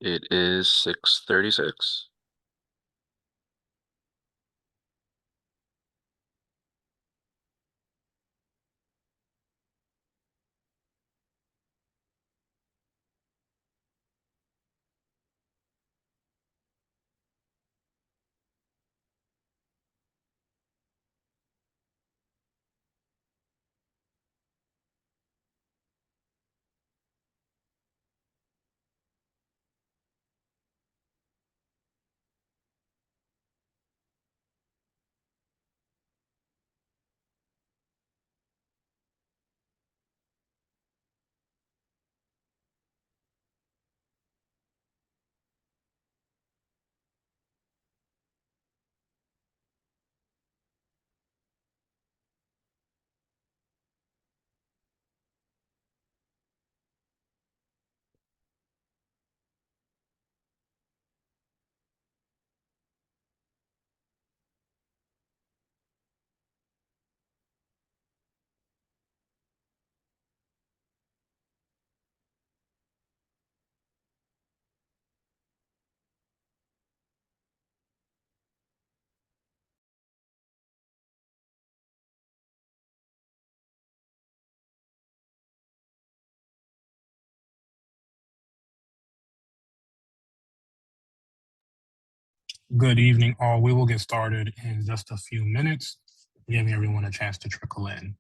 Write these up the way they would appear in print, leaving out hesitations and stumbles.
It is 6:36. Good evening, all. We will get started in just a few minutes, giving everyone a chance to trickle in.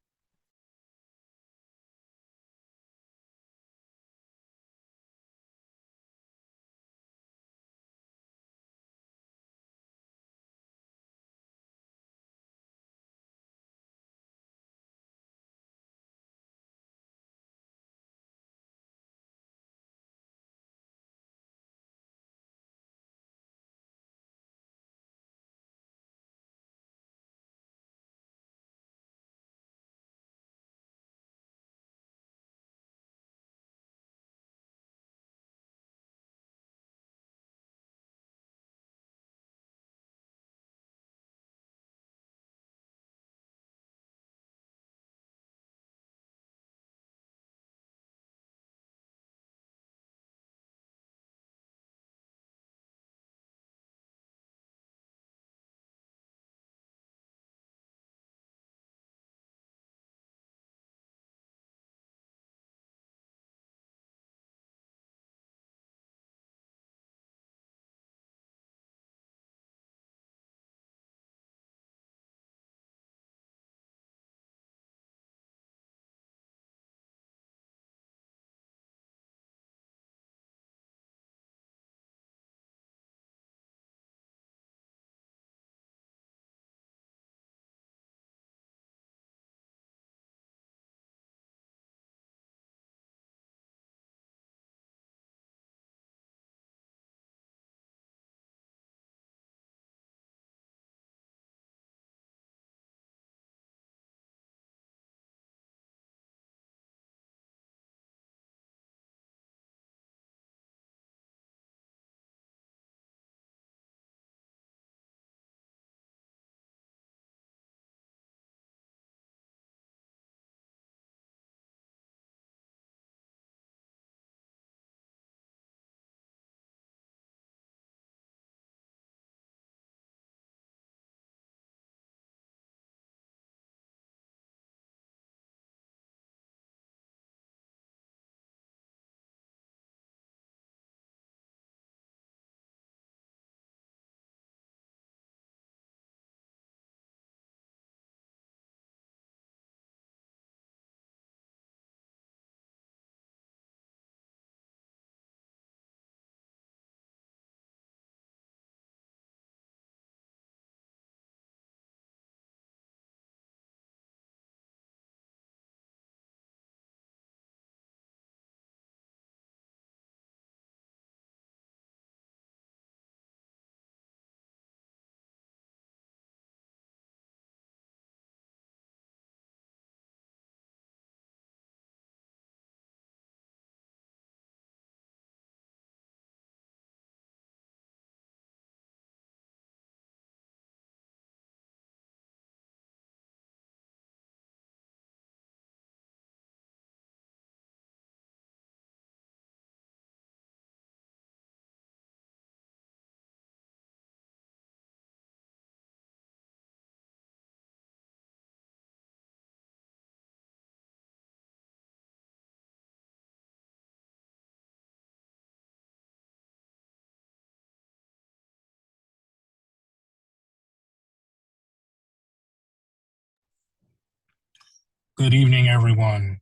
Good evening, everyone.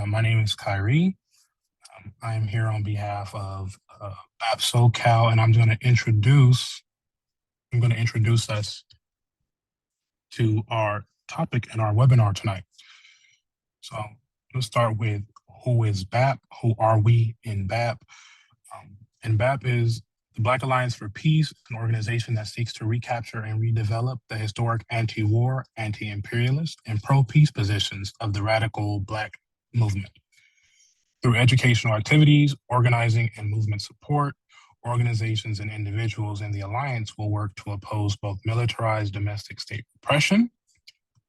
My name is Kyrie. I am here on behalf of BAP SoCal, and I'm going to introduce us to our topic in our webinar tonight. So let's start with who is BAP? Who are we in BAP? And BAP is the Black Alliance for Peace, an organization that seeks to recapture and redevelop the historic anti-war, anti-imperialist, and pro-peace positions of the radical Black movement. Through educational activities, organizing, and movement support, organizations and individuals in the Alliance will work to oppose both militarized domestic state repression,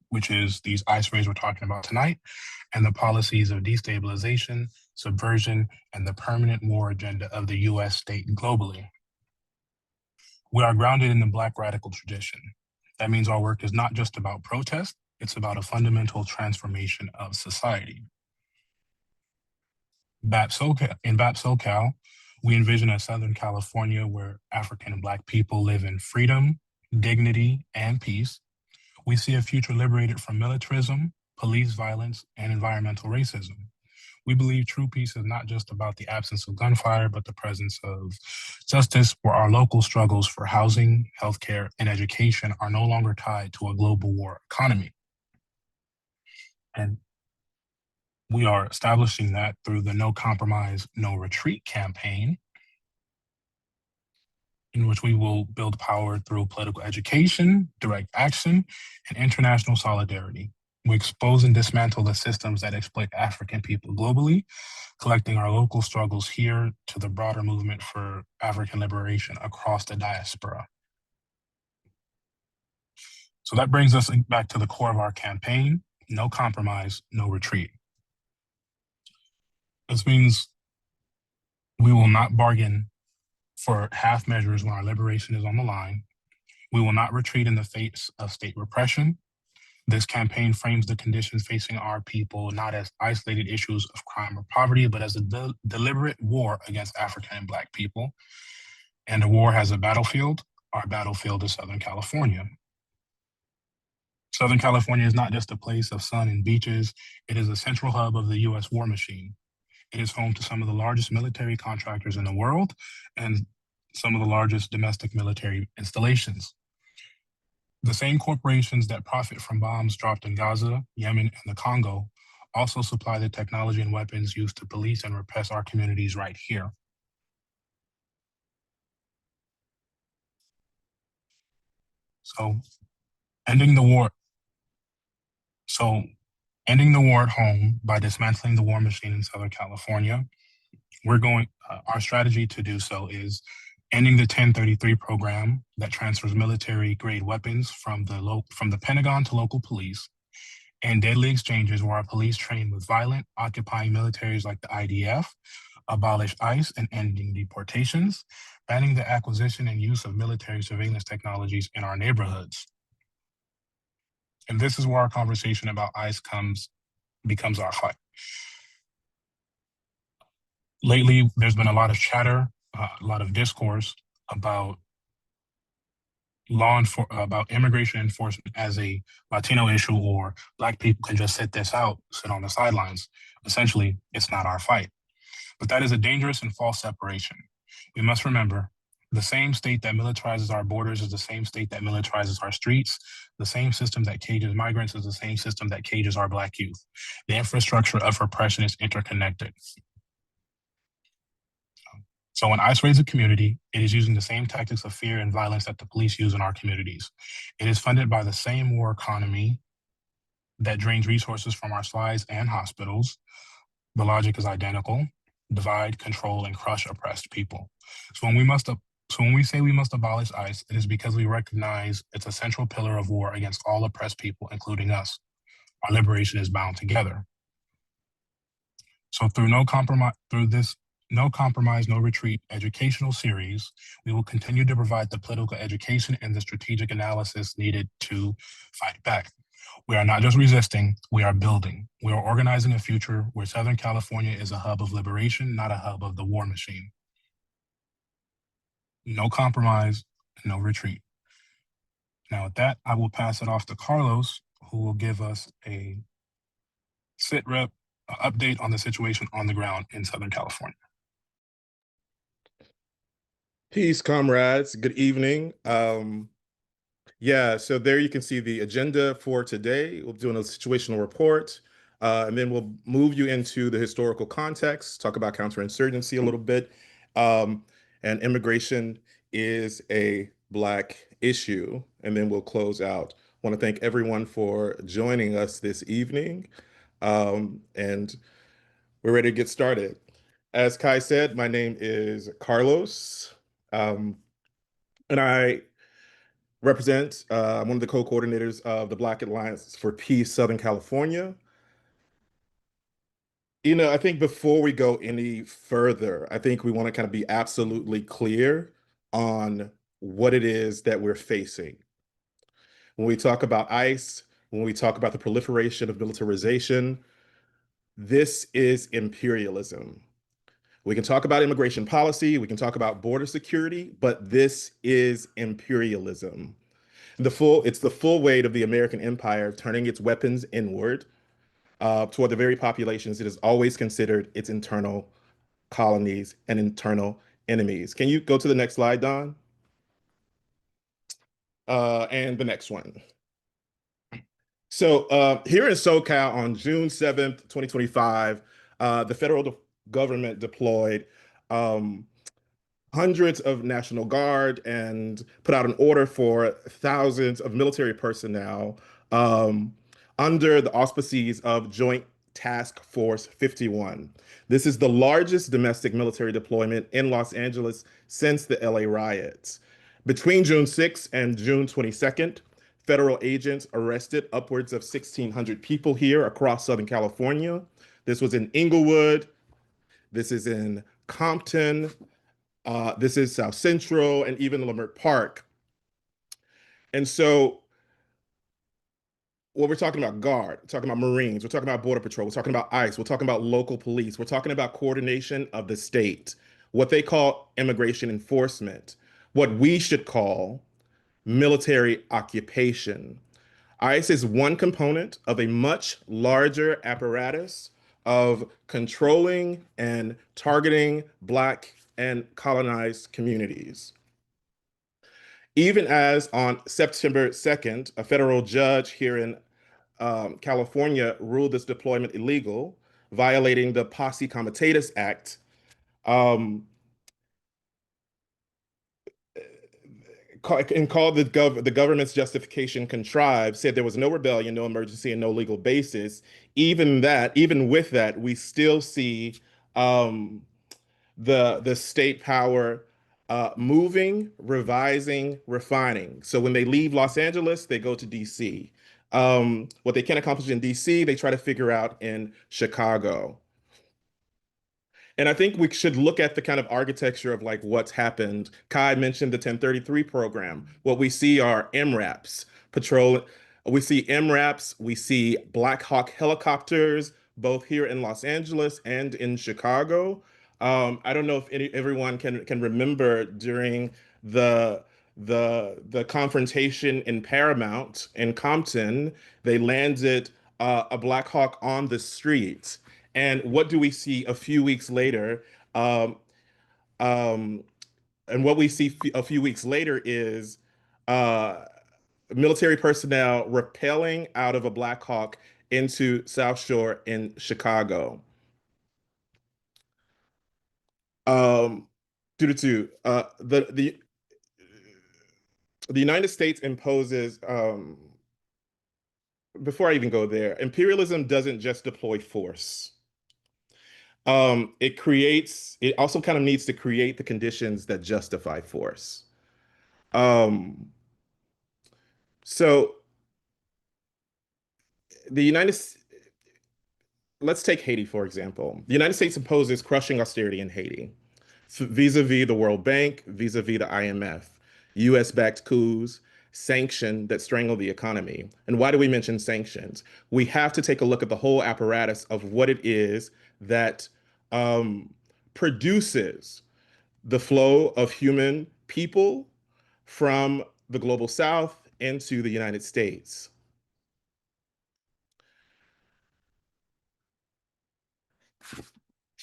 which is these ICE raids we're talking about tonight, and the policies of destabilization, subversion, and the permanent war agenda of the US state globally. We are grounded in the Black radical tradition. That means our work is not just about protest, it's about a fundamental transformation of society. In BAP SoCal, we envision a Southern California where African and Black people live in freedom, dignity, and peace. We see a future liberated from militarism, police violence, and environmental racism. We believe true peace is not just about the absence of gunfire, but the presence of justice, where our local struggles for housing, healthcare, and education are no longer tied to a global war economy. And we are establishing that through the No Compromise, No Retreat campaign, in which we will build power through political education, direct action, and international solidarity. We expose and dismantle the systems that exploit African people globally, collecting our local struggles here to the broader movement for African liberation across the diaspora. So that brings us back to the core of our campaign: no compromise, no retreat. This means we will not bargain for half measures when our liberation is on the line. We will not retreat in the face of state repression. This campaign frames the conditions facing our people not as isolated issues of crime or poverty, but as a deliberate war against African and Black people. And the war has a battlefield. Our battlefield is Southern California. Southern California is not just a place of sun and beaches. It is a central hub of the US war machine. It is home to some of the largest military contractors in the world and some of the largest domestic military installations. The same corporations that profit from bombs dropped in Gaza, Yemen, and the Congo also supply the technology and weapons used to police and repress our communities right here. So ending the war at home by dismantling the war machine in Southern California, our strategy to do so is ending the 1033 program that transfers military-grade weapons from the Pentagon to local police, and deadly exchanges where our police train with violent, occupying militaries like the IDF, abolish ICE and ending deportations, banning the acquisition and use of military surveillance technologies in our neighborhoods. And this is where our conversation about ICE becomes our fight. Lately, there's been a lot of chatter, a lot of discourse about about immigration enforcement as a Latino issue, or Black people can just sit on the sidelines. Essentially, it's not our fight. But that is a dangerous and false separation. We must remember the same state that militarizes our borders is the same state that militarizes our streets. The same system that cages migrants is the same system that cages our Black youth. The infrastructure of repression is interconnected. So when ICE raids a community, it is using the same tactics of fear and violence that the police use in our communities. It is funded by the same war economy that drains resources from our SLIDs and hospitals. The logic is identical: divide, control, and crush oppressed people. So when we say we must abolish ICE, it is because we recognize it's a central pillar of war against all oppressed people, including us. Our liberation is bound together. So through this No Compromise, No Retreat educational series, we will continue to provide the political education and the strategic analysis needed to fight back. We are not just resisting, we are building. We are organizing a future where Southern California is a hub of liberation, not a hub of the war machine. No compromise, no retreat. Now with that, I will pass it off to Carlos, who will give us a sit rep update on the situation on the ground in Southern California. Peace, comrades. Good evening. So there you can see the agenda for today. We'll do a situational report, and then we'll move you into the historical context, talk about counterinsurgency a little bit, and immigration is a Black issue, and then we'll close out. I want to thank everyone for joining us this evening, and we're ready to get started. As Kai said, my name is Carlos. Um, and I represent, I'm one of the co-coordinators of the Black Alliance for Peace, Southern California. I think before we go any further, I think we want to kind of be absolutely clear on what it is that we're facing. When we talk about ICE, when we talk about the proliferation of militarization, this is imperialism. We can talk about immigration policy, we can talk about border security, but this is imperialism. It's the full weight of the American empire turning its weapons inward toward the very populations it has always considered its internal colonies and internal enemies. Can you go to the next slide, Don? And the next one. So here in SoCal on June 7th, 2025, the federal government deployed hundreds of National Guard and put out an order for thousands of military personnel under the auspices of Joint Task Force 51. This is the largest domestic military deployment in Los Angeles since the LA riots. Between June 6th and June 22nd, federal agents arrested upwards of 1,600 people here across Southern California. This was in Inglewood. This is in Compton. This is South Central and even Leimert Park. And so when we're talking about Guard, we're talking about Marines, we're talking about Border Patrol, we're talking about ICE, we're talking about local police, we're talking about coordination of the state, what they call immigration enforcement, what we should call military occupation. ICE is one component of a much larger apparatus of controlling and targeting Black and colonized communities. Even as on September 2nd, a federal judge here in California ruled this deployment illegal, violating the Posse Comitatus Act, um, and called the government's justification contrived, said there was no rebellion, no emergency, and no legal basis. Even with that, we still see um, the state power moving, revising, refining. So when they leave Los Angeles, they go to DC. What they can't accomplish in DC, they try to figure out in Chicago. And I think we should look at the kind of architecture of like what's happened. Kai mentioned the 1033 program. What we see are MRAPs, patrol. We see MRAPs, we see Black Hawk helicopters, both here in Los Angeles and in Chicago. I don't know if everyone can remember during the the confrontation in Paramount in Compton, they landed a Black Hawk on the streets. And what do we see a few weeks later? Um, um, and what we see a few weeks later is uh, military personnel rappelling out of a Black Hawk into South Shore in Chicago. Um, due to the United States imposes. Before I even go there, imperialism doesn't just deploy force. It also kind of needs to create the conditions that justify force. Um, so the United let's take Haiti, for example. The United States imposes crushing austerity in Haiti, vis-a-vis the World Bank, vis-a-vis the IMF, US-backed coups, sanction that strangle the economy. And why do we mention sanctions? We have to take a look at the whole apparatus of what it is that um, produces the flow of human people from the global South into the United States.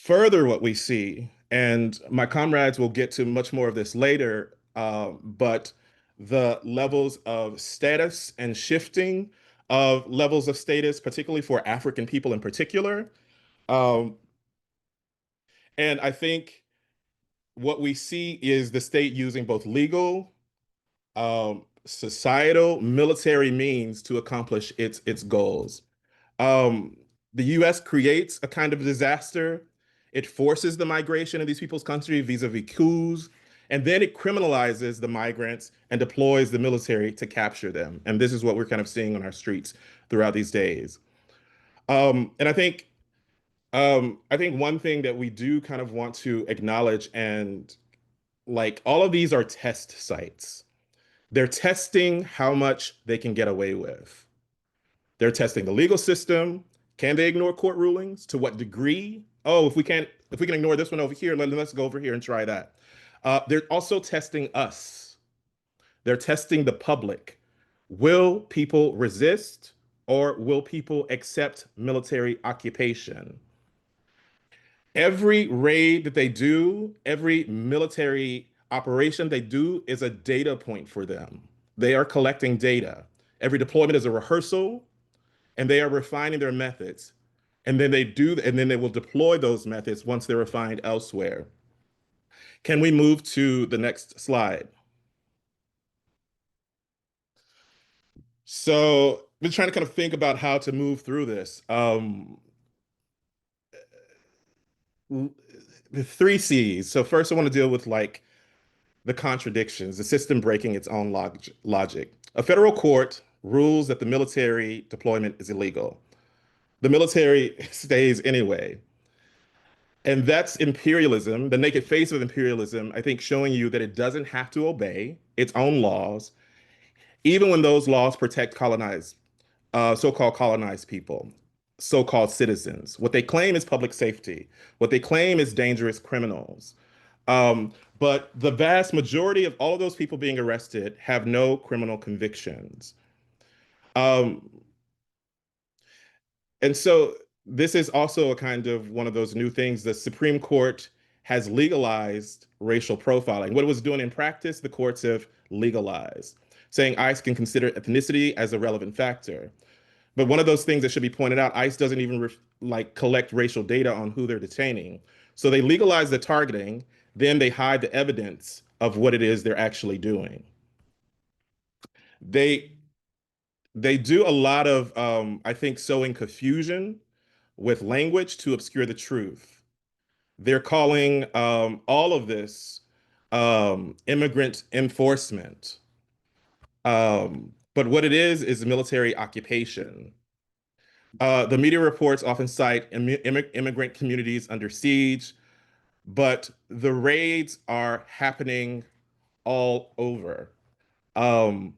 Further, what we see, and my comrades will get to much more of this later, but the levels of status and shifting of levels of status, particularly for African people in particular. Um, and I think what we see is the state using both legal, societal, military means to accomplish its goals. Um, the US creates a kind of disaster. It forces the migration of these people's country vis-a-vis coups, and then it criminalizes the migrants and deploys the military to capture them. And this is what we're kind of seeing on our streets throughout these days. And I think one thing that we do kind of want to acknowledge, and like all of these are test sites. They're testing how much they can get away with. They're testing the legal system. Can they ignore court rulings? To what degree? Oh, if we can ignore this one over here, let's go over here and try that. They're also testing us. They're testing the public. Will people resist or will people accept military occupation? Every raid that they do, every military operation they do is a data point for them. They are collecting data. Every deployment is a rehearsal, and they are refining their methods. And then they will deploy those methods once they're refined elsewhere. Can we move to the next slide? So I've been trying to kind of think about how to move through this. The three C's. So first I want to deal with like the contradictions, the system breaking its own logic. A federal court rules that the military deployment is illegal. The military stays anyway. And that's imperialism, the naked face of imperialism, I think showing you that it doesn't have to obey its own laws, even when those laws protect colonized, so-called colonized people, so-called citizens. What they claim is public safety. What they claim is dangerous criminals. But the vast majority of all of those people being arrested have no criminal convictions. Um, and so this is also a kind of one of those new things. The Supreme Court has legalized racial profiling. What it was doing in practice, the courts have legalized, saying ICE can consider ethnicity as a relevant factor. But one of those things that should be pointed out, ICE doesn't even like collect racial data on who they're detaining. So they legalize the targeting, then they hide the evidence of what it is they're actually doing. They they do a lot of, I think, sowing confusion with language to obscure the truth. They're calling all of this immigrant enforcement. But what it is military occupation. The media reports often cite immigrant communities under siege, but the raids are happening all over. Um,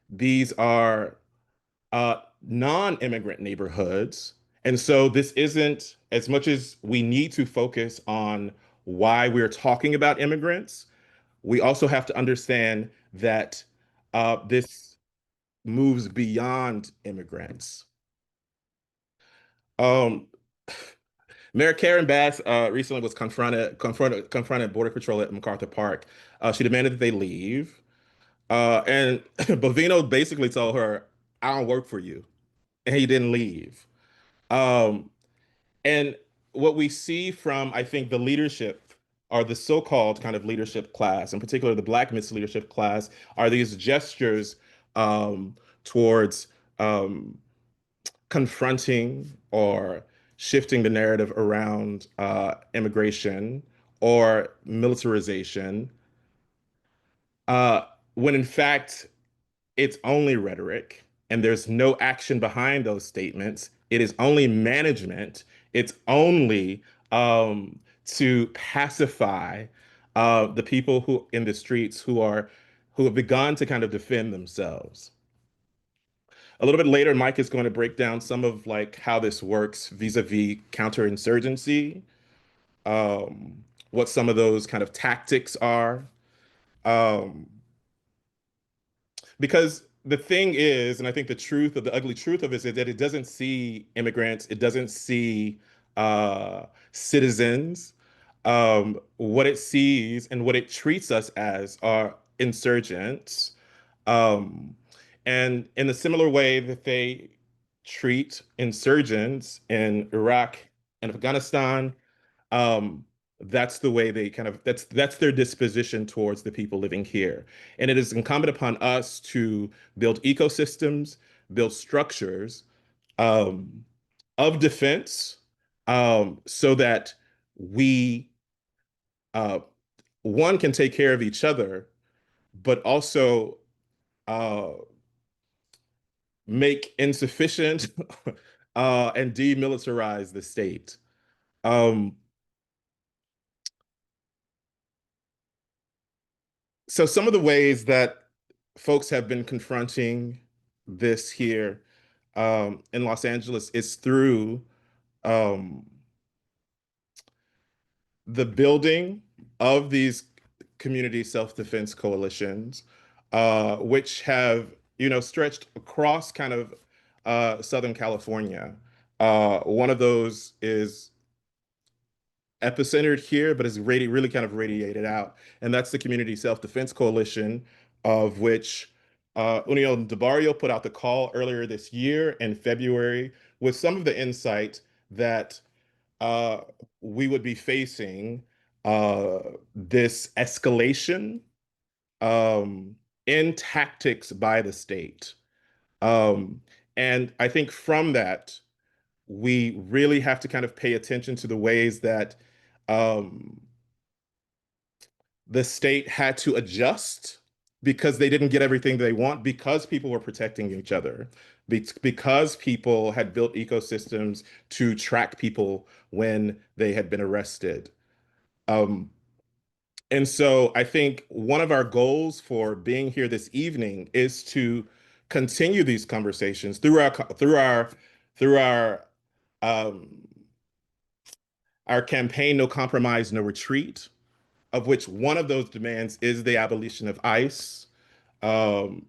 these are non-immigrant neighborhoods. And so this isn't as much as we need to focus on why we're talking about immigrants. We also have to understand that this moves beyond immigrants. Um, Mayor Karen Bass recently was confronted Border Patrol at MacArthur Park. She demanded that they leave, and Bovino basically told her, "I don't work for you," and he didn't leave. Um, and what we see from, I think, the leadership or the so-called kind of leadership class, in particular the Black mixed leadership class, are these gestures towards um, confronting or shifting the narrative around immigration or militarization, when in fact it's only rhetoric and there's no action behind those statements. It is only management. It's only to pacify the people who in the streets who have begun to kind of defend themselves. A little bit later, Mike is going to break down some of like how this works vis-a-vis counterinsurgency, what some of those kind of tactics are. Um, because the thing is, and I think the ugly truth of it is that it doesn't see immigrants, it doesn't see citizens, what it sees and what it treats us as are insurgents. Um, and in the similar way that they treat insurgents in Iraq and Afghanistan, um, that's the way they kind of that's their disposition towards the people living here. And it is incumbent upon us to build ecosystems, build structures um, of defense so that we uh, one can take care of each other, but also uh, make insufficient and demilitarize the state. Um, so some of the ways that folks have been confronting this here in Los Angeles is through um, the building of these community self-defense coalitions, which have, stretched across kind of Southern California. One of those is epicentered here, but is really kind of radiated out. And that's the Community Self-Defense Coalition, of which Uniel DeBarrio put out the call earlier this year in February with some of the insight that uh, we would be facing this escalation um, in tactics by the state. Um, and I think from that, we really have to kind of pay attention to the ways that um, the state had to adjust because they didn't get everything they want, because people were protecting each other, because people had built ecosystems to track people when they had been arrested. Um, and so I think one of our goals for being here this evening is to continue these conversations through um, our campaign, No Compromise, No Retreat, of which one of those demands is the abolition of ICE, um,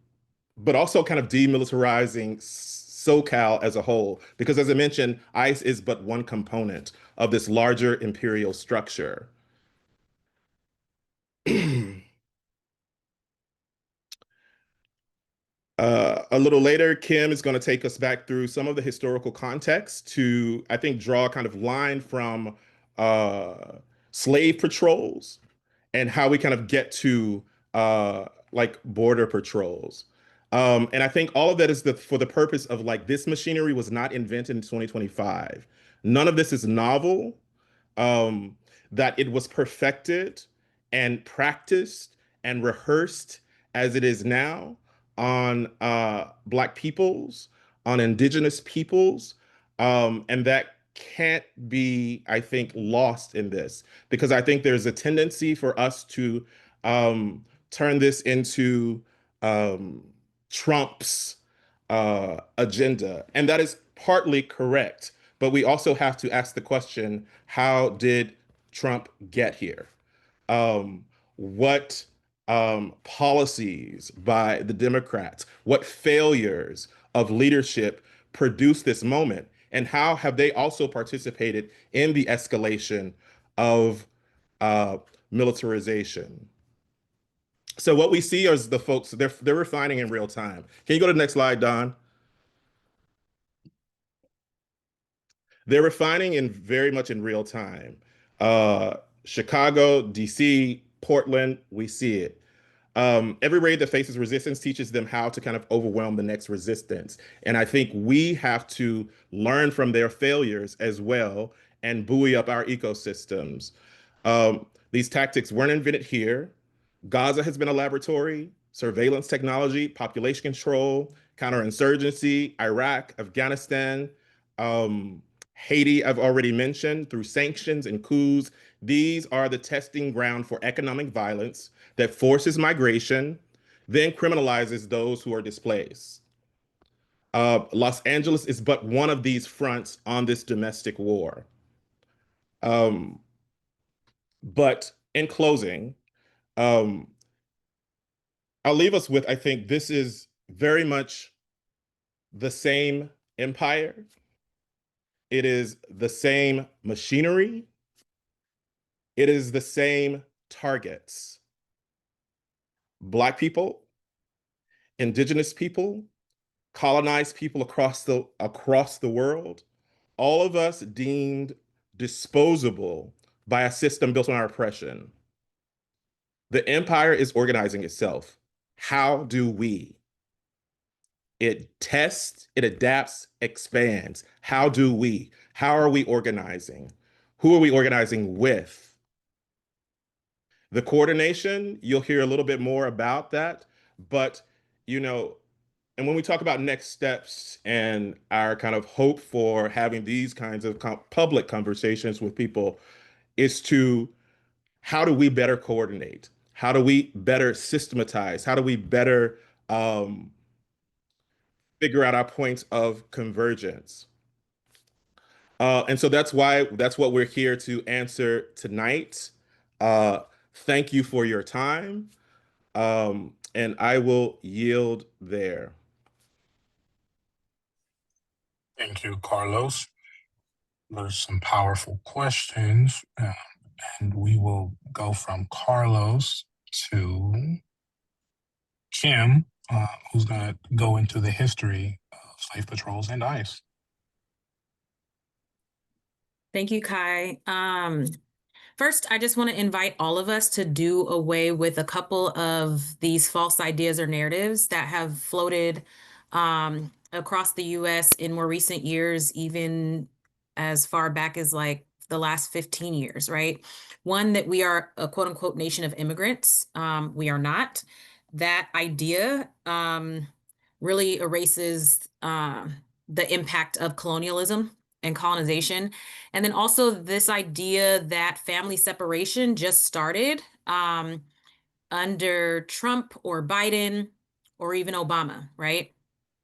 but also kind of demilitarizing SoCal as a whole. Because as I mentioned, ICE is but one component of this larger imperial structure. A little later, Kim is going to take us back through some of the historical context to, I think, draw a kind of line from uh, slave patrols and how we kind of get to like border patrols. And I think all of that is for the purpose of like this machinery was not invented in 2025. None of this is novel. Um, that it was perfected and practiced and rehearsed as it is now on Black peoples, on Indigenous peoples, and that can't be, I think, lost in this because I think there's a tendency for us to turn this into um, Trump's agenda, and that is partly correct. But we also have to ask the question: how did Trump get here? What policies by the Democrats, what failures of leadership produced this moment, and how have they also participated in the escalation of uh, militarization? So what we see is the folks they're refining in real time. Can you go to the next slide, Don? They're refining in very much in real time. Uh, Chicago, DC, Portland, we see it. Every raid that faces resistance teaches them how to kind of overwhelm the next resistance. And I think we have to learn from their failures as well and buoy up our ecosystems. These tactics weren't invented here. Gaza has been a laboratory, surveillance technology, population control, counterinsurgency, Iraq, Afghanistan, um, Haiti, I've already mentioned, through sanctions and coups. These are the testing ground for economic violence that forces migration, then criminalizes those who are displaced. Los Angeles is but one of these fronts on this domestic war. Um, but in closing, um, I'll leave us with, I think this is very much the same empire. It is the same machinery. It is the same targets. Black people, indigenous people, colonized people across the world, all of us deemed disposable by a system built on our oppression. The empire is organizing itself. How do we? It tests, it adapts, expands. How do we? How are we organizing? Who are we organizing with? The coordination, you'll hear a little bit more about that. But, you know, and when we talk about next steps and our kind of hope for having these kinds of public conversations with people, is to how do we better coordinate? How do we better systematize? How do we better figure out our points of convergence? And so that's what we're here to answer tonight. Thank you for your time. And I will yield there. Thank you, Carlos. There's some powerful questions, and we will go from Carlos to Kim, who's going to go into the history of slave patrols and ICE. Thank you, Kai. First, I just want to invite all of us to do away with a couple of these false ideas or narratives that have floated across the US in more recent years, even as far back as like the last 15 years, right? One, that we are a quote unquote nation of immigrants. We are not. That idea really erases the impact of colonialism and colonization. And then also this idea that family separation just started under Trump or Biden or even Obama, right?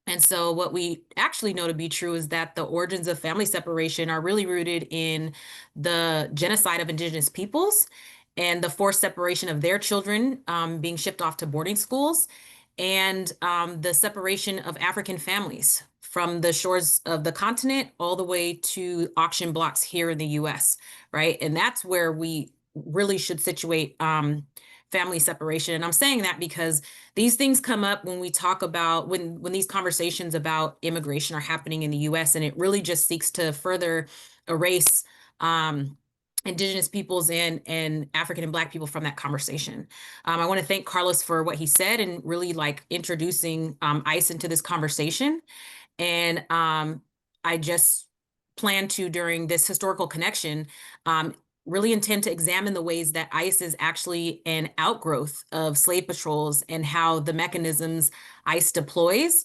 And so what we actually know to be true is that the origins of family separation are really rooted in the genocide of indigenous peoples and the forced separation of their children being shipped off to boarding schools, and the separation of African families from the shores of the continent all the way to auction blocks here in the US, right? And that's where we really should situate family separation. And I'm saying that because these things come up when we talk about when these conversations about immigration are happening in the US, and it really just seeks to further erase indigenous peoples and African and Black people from that conversation. I want to thank Carlos for what he said and really like introducing ICE into this conversation. And I just plan to, during this historical connection, really intend to examine the ways that ICE is actually an outgrowth of slave patrols and how the mechanisms ICE deploys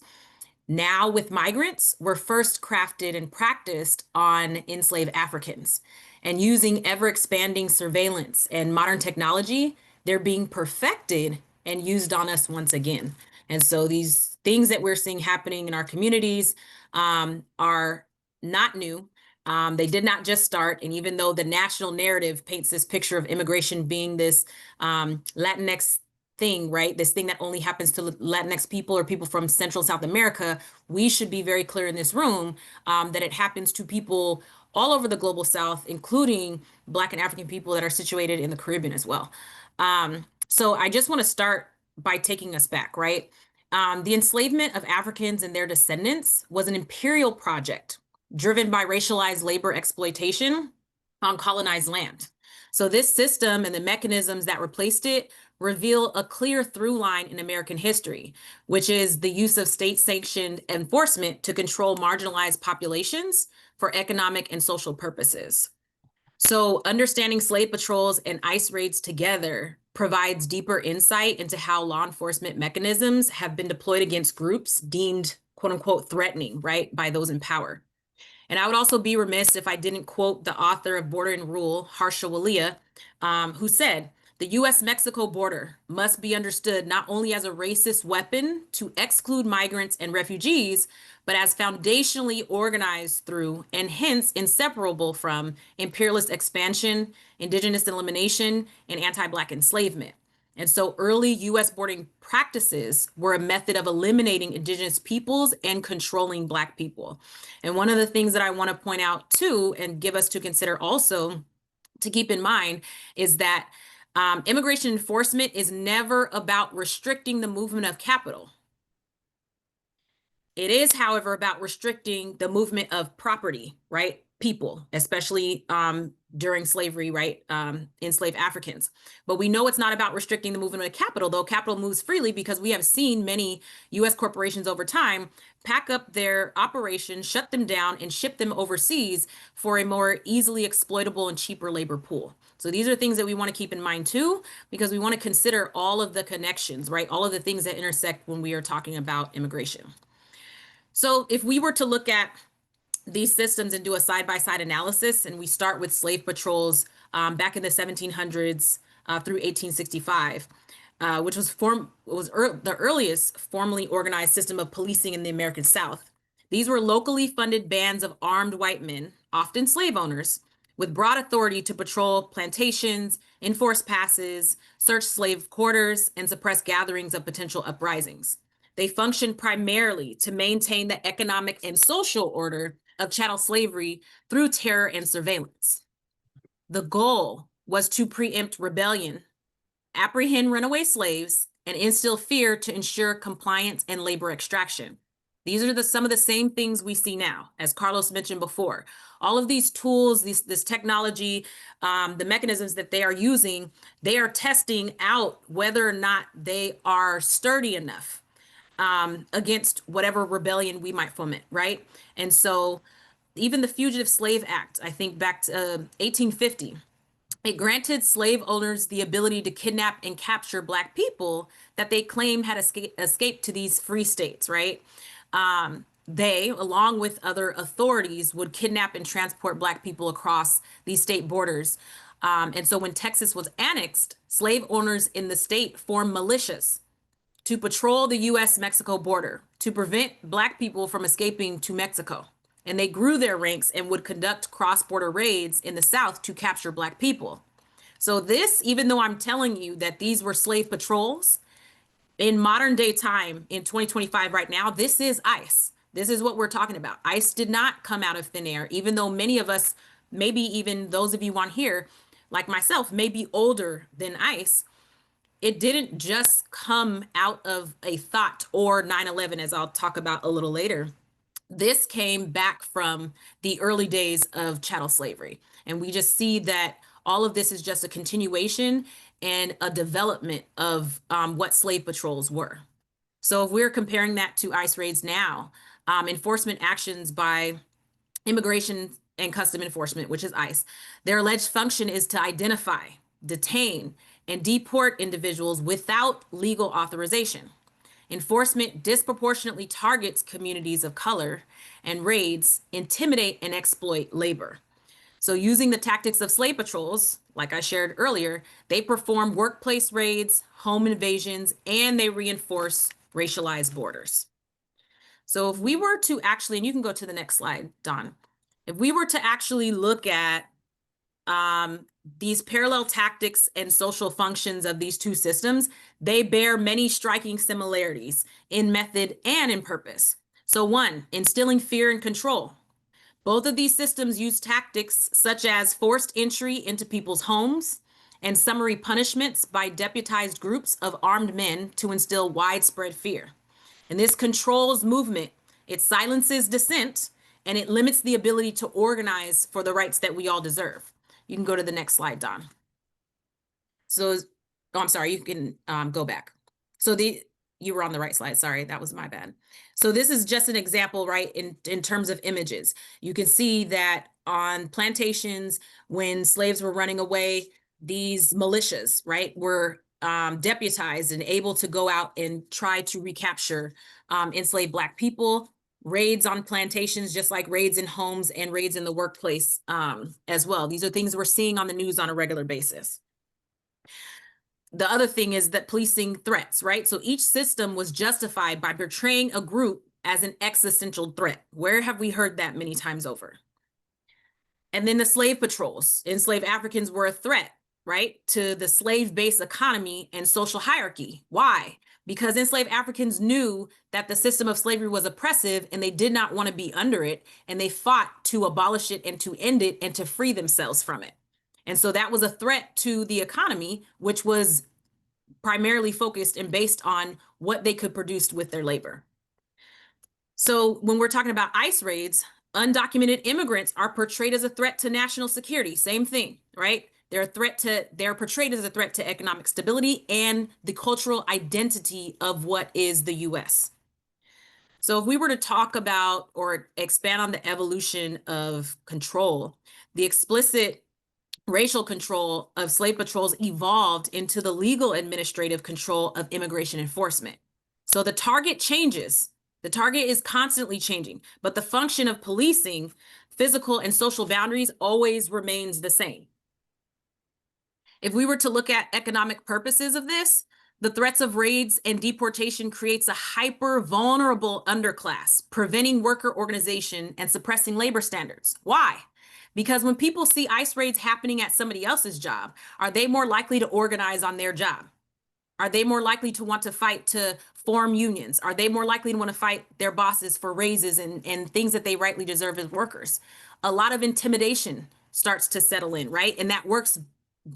now with migrants were first crafted and practiced on enslaved Africans. And using ever expanding surveillance and modern technology, they're being perfected and used on us once again. And so these things that we're seeing happening in our communities are not new. They did not just start. And even though the national narrative paints this picture of immigration being this Latinx thing, right? This thing that only happens to Latinx people or people from Central South America, we should be very clear in this room that it happens to people all over the global South, including Black and African people that are situated in the Caribbean as well. So I just want to start by taking us back, right? The enslavement of Africans and their descendants was an imperial project driven by racialized labor exploitation on colonized land. So this system and the mechanisms that replaced it reveal a clear through line in American history, which is the use of state-sanctioned enforcement to control marginalized populations for economic and social purposes. So understanding slave patrols and ICE raids together provides deeper insight into how law enforcement mechanisms have been deployed against groups deemed quote unquote threatening, right, by those in power. And I would also be remiss if I didn't quote the author of Border and Rule, Harsha Walia, who said, "The US-Mexico border must be understood not only as a racist weapon to exclude migrants and refugees, but as foundationally organized through and hence inseparable from imperialist expansion, indigenous elimination, and anti-Black enslavement." And so early U.S. boarding practices were a method of eliminating indigenous peoples and controlling Black people. And one of the things that I want to point out too, and give us to consider also to keep in mind, is that immigration enforcement is never about restricting the movement of capital. It is, however, about restricting the movement of property, right? People, especially during slavery, right? Enslaved Africans. But we know it's not about restricting the movement of capital, though capital moves freely, because we have seen many US corporations over time pack up their operations, shut them down, and ship them overseas for a more easily exploitable and cheaper labor pool. So these are things that we want to keep in mind too, because we want to consider all of the connections, right? All of the things that intersect when we are talking about immigration. So if we were to look at these systems and do a side-by-side analysis, and we start with slave patrols back in the 1700s through 1865, which was the earliest formally organized system of policing in the American South. These were locally funded bands of armed white men, often slave owners, with broad authority to patrol plantations, enforce passes, search slave quarters, and suppress gatherings of potential uprisings. They functioned primarily to maintain the economic and social order of chattel slavery through terror and surveillance. The goal was to preempt rebellion, apprehend runaway slaves, and instill fear to ensure compliance and labor extraction. These are some of the same things we see now, as Carlos mentioned before. All of these tools, this technology, the mechanisms that they are using, they are testing out whether or not they are sturdy enough against whatever rebellion we might foment, right? And so even the Fugitive Slave Act, I think back to 1850, it granted slave owners the ability to kidnap and capture Black people that they claimed had escaped to these free states, right? They, along with other authorities, would kidnap and transport Black people across these state borders. And so when Texas was annexed, slave owners in the state formed militias to patrol the US-Mexico border to prevent Black people from escaping to Mexico. And they grew their ranks and would conduct cross-border raids in the South to capture Black people. So this, even though I'm telling you that these were slave patrols, in modern day time, in 2025 right now, this is ICE. This is what we're talking about. ICE did not come out of thin air, even though many of us, maybe even those of you on here, like myself, may be older than ICE. It didn't just come out of a thought or 9/11, as I'll talk about a little later. This came back from the early days of chattel slavery. And we just see that all of this is just a continuation and a development of what slave patrols were. So if we're comparing that to ICE raids now, enforcement actions by Immigration and Custom Enforcement, which is ICE, their alleged function is to identify, detain, and deport individuals without legal authorization. Enforcement disproportionately targets communities of color, and raids intimidate and exploit labor. So using the tactics of slave patrols, like I shared earlier, they perform workplace raids, home invasions, and they reinforce racialized borders. So if we were to actually, and you can go to the next slide, Don, if we were to actually look at these parallel tactics and social functions of these two systems, they bear many striking similarities in method and in purpose. So one, instilling fear and control. Both of these systems use tactics such as forced entry into people's homes and summary punishments by deputized groups of armed men to instill widespread fear. And this controls movement. It silences dissent, and it limits the ability to organize for the rights that we all deserve. You can go to the next slide, Don. So, oh, I'm sorry, you can go back. So you were on the right slide, sorry, that was my bad. So this is just an example, right, in terms of images. You can see that on plantations, when slaves were running away, these militias, right, were deputized and able to go out and try to recapture enslaved Black people. Raids on plantations, just like raids in homes and raids in the workplace as well. These are things we're seeing on the news on a regular basis. The other thing is that policing threats, right? So each system was justified by portraying a group as an existential threat. Where have we heard that many times over? And then the slave patrols. Enslaved Africans were a threat. right, to the slave-based economy and social hierarchy. Why? Because enslaved Africans knew that the system of slavery was oppressive and they did not want to be under it, and they fought to abolish it and to end it and to free themselves from it. And so that was a threat to the economy, which was primarily focused and based on what they could produce with their labor. So when we're talking about ICE raids, undocumented immigrants are portrayed as a threat to national security. Same thing, right? They're portrayed as a threat to economic stability and the cultural identity of what is the US. So if we were to talk about or expand on the evolution of control, the explicit racial control of slave patrols evolved into the legal administrative control of immigration enforcement. So the target changes. The target is constantly changing, but the function of policing, physical and social boundaries always remains the same. If we were to look at economic purposes of this, the threats of raids and deportation creates a hyper vulnerable underclass, preventing worker organization and suppressing labor standards. Why? Because when people see ICE raids happening at somebody else's job, are they more likely to organize on their job? Are they more likely to want to fight to form unions? Are they more likely to want to fight their bosses for raises and things that they rightly deserve as workers? A lot of intimidation starts to settle in, right? And that works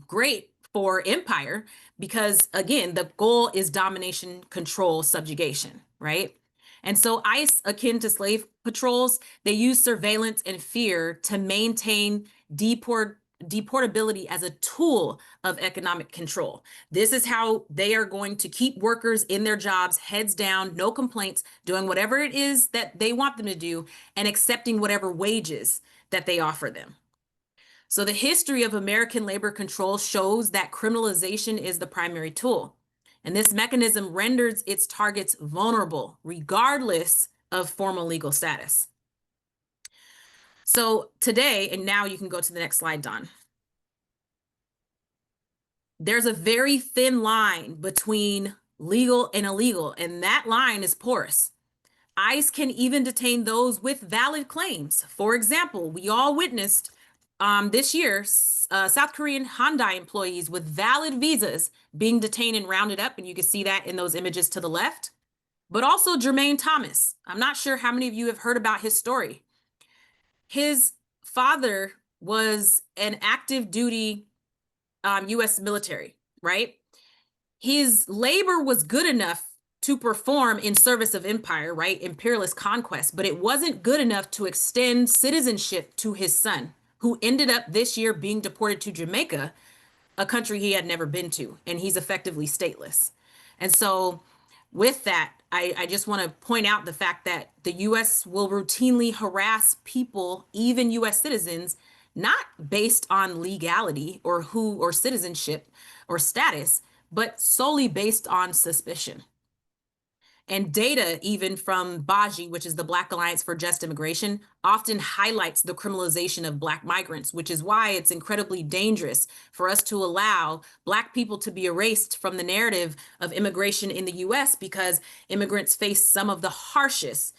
great for empire because, again, the goal is domination, control, subjugation, right? And so ICE, akin to slave patrols, they use surveillance and fear to maintain deportability as a tool of economic control. This is how they are going to keep workers in their jobs, heads down, no complaints, doing whatever it is that they want them to do, and accepting whatever wages that they offer them. So the history of American labor control shows that criminalization is the primary tool. And this mechanism renders its targets vulnerable, regardless of formal legal status. So today, and now you can go to the next slide, Don. There's a very thin line between legal and illegal, and that line is porous. ICE can even detain those with valid claims. For example, we all witnessed this year, South Korean Hyundai employees with valid visas being detained and rounded up, and you can see that in those images to the left. But also Jermaine Thomas. I'm not sure how many of you have heard about his story. His father was an active duty US military, right? His labor was good enough to perform in service of empire, right? Imperialist conquest, but it wasn't good enough to extend citizenship to his son, who ended up this year being deported to Jamaica, a country he had never been to, and he's effectively stateless. And so with that, I just want to point out the fact that the US will routinely harass people, even US citizens, not based on legality or citizenship or status, but solely based on suspicion. And data, even from BAJI, which is the Black Alliance for Just Immigration, often highlights the criminalization of Black migrants, which is why it's incredibly dangerous for us to allow Black people to be erased from the narrative of immigration in the US, because immigrants face some of the harshest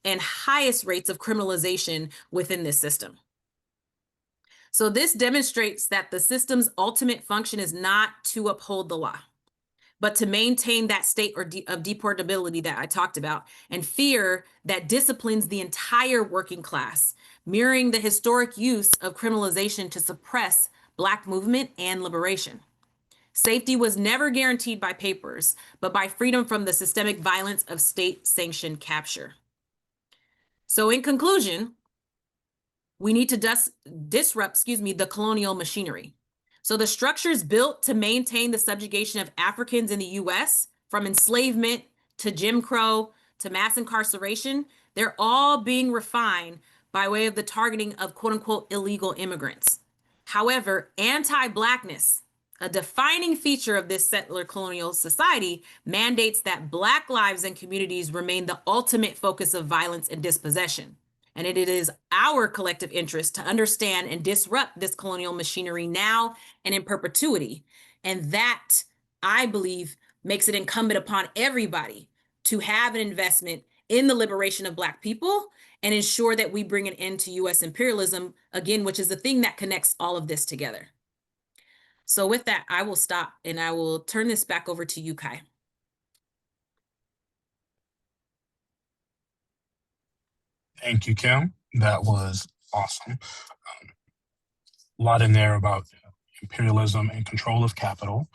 and highest rates of criminalization within this system. So this demonstrates that the system's ultimate function is not to uphold the law, but to maintain that state of deportability that I talked about, and fear that disciplines the entire working class, mirroring the historic use of criminalization to suppress Black movement and liberation. Safety was never guaranteed by papers, but by freedom from the systemic violence of state-sanctioned capture. So in conclusion, we need to disrupt, the colonial machinery. So the structures built to maintain the subjugation of Africans in the US, from enslavement to Jim Crow to mass incarceration, they're all being refined by way of the targeting of quote unquote illegal immigrants. However, anti-Blackness, a defining feature of this settler colonial society, mandates that Black lives and communities remain the ultimate focus of violence and dispossession. And it is our collective interest to understand and disrupt this colonial machinery now and in perpetuity. And that, I believe, makes it incumbent upon everybody to have an investment in the liberation of Black people and ensure that we bring an end to US imperialism, again, which is the thing that connects all of this together. So with that, I will stop and I will turn this back over to you, Kai. Thank you, Kim. That was awesome. A lot in there about imperialism and control of capital.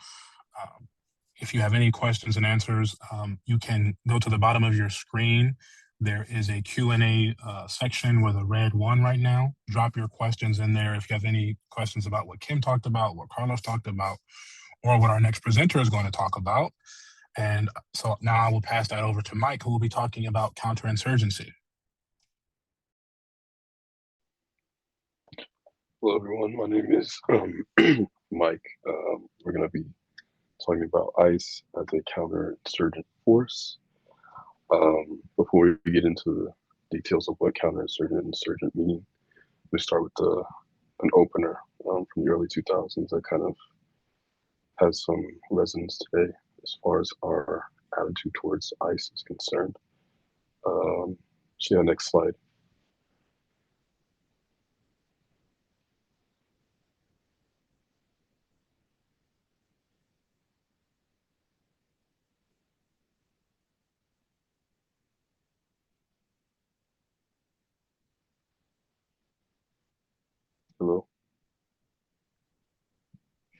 If you have any questions and answers, you can go to the bottom of your screen. There is a Q&A section with a red one right now. Drop your questions in there if you have any questions about what Kim talked about, what Carlos talked about, or what our next presenter is going to talk about. And so now I will pass that over to Mike, who will be talking about counterinsurgency. Hello, everyone. My name is Mike. We're going to be talking about ICE as a counterinsurgent force. Before we get into the details of what counterinsurgent and insurgent mean, we start with an opener from the early 2000s that kind of has some resonance today as far as our attitude towards ICE is concerned. So yeah, next slide. Hello?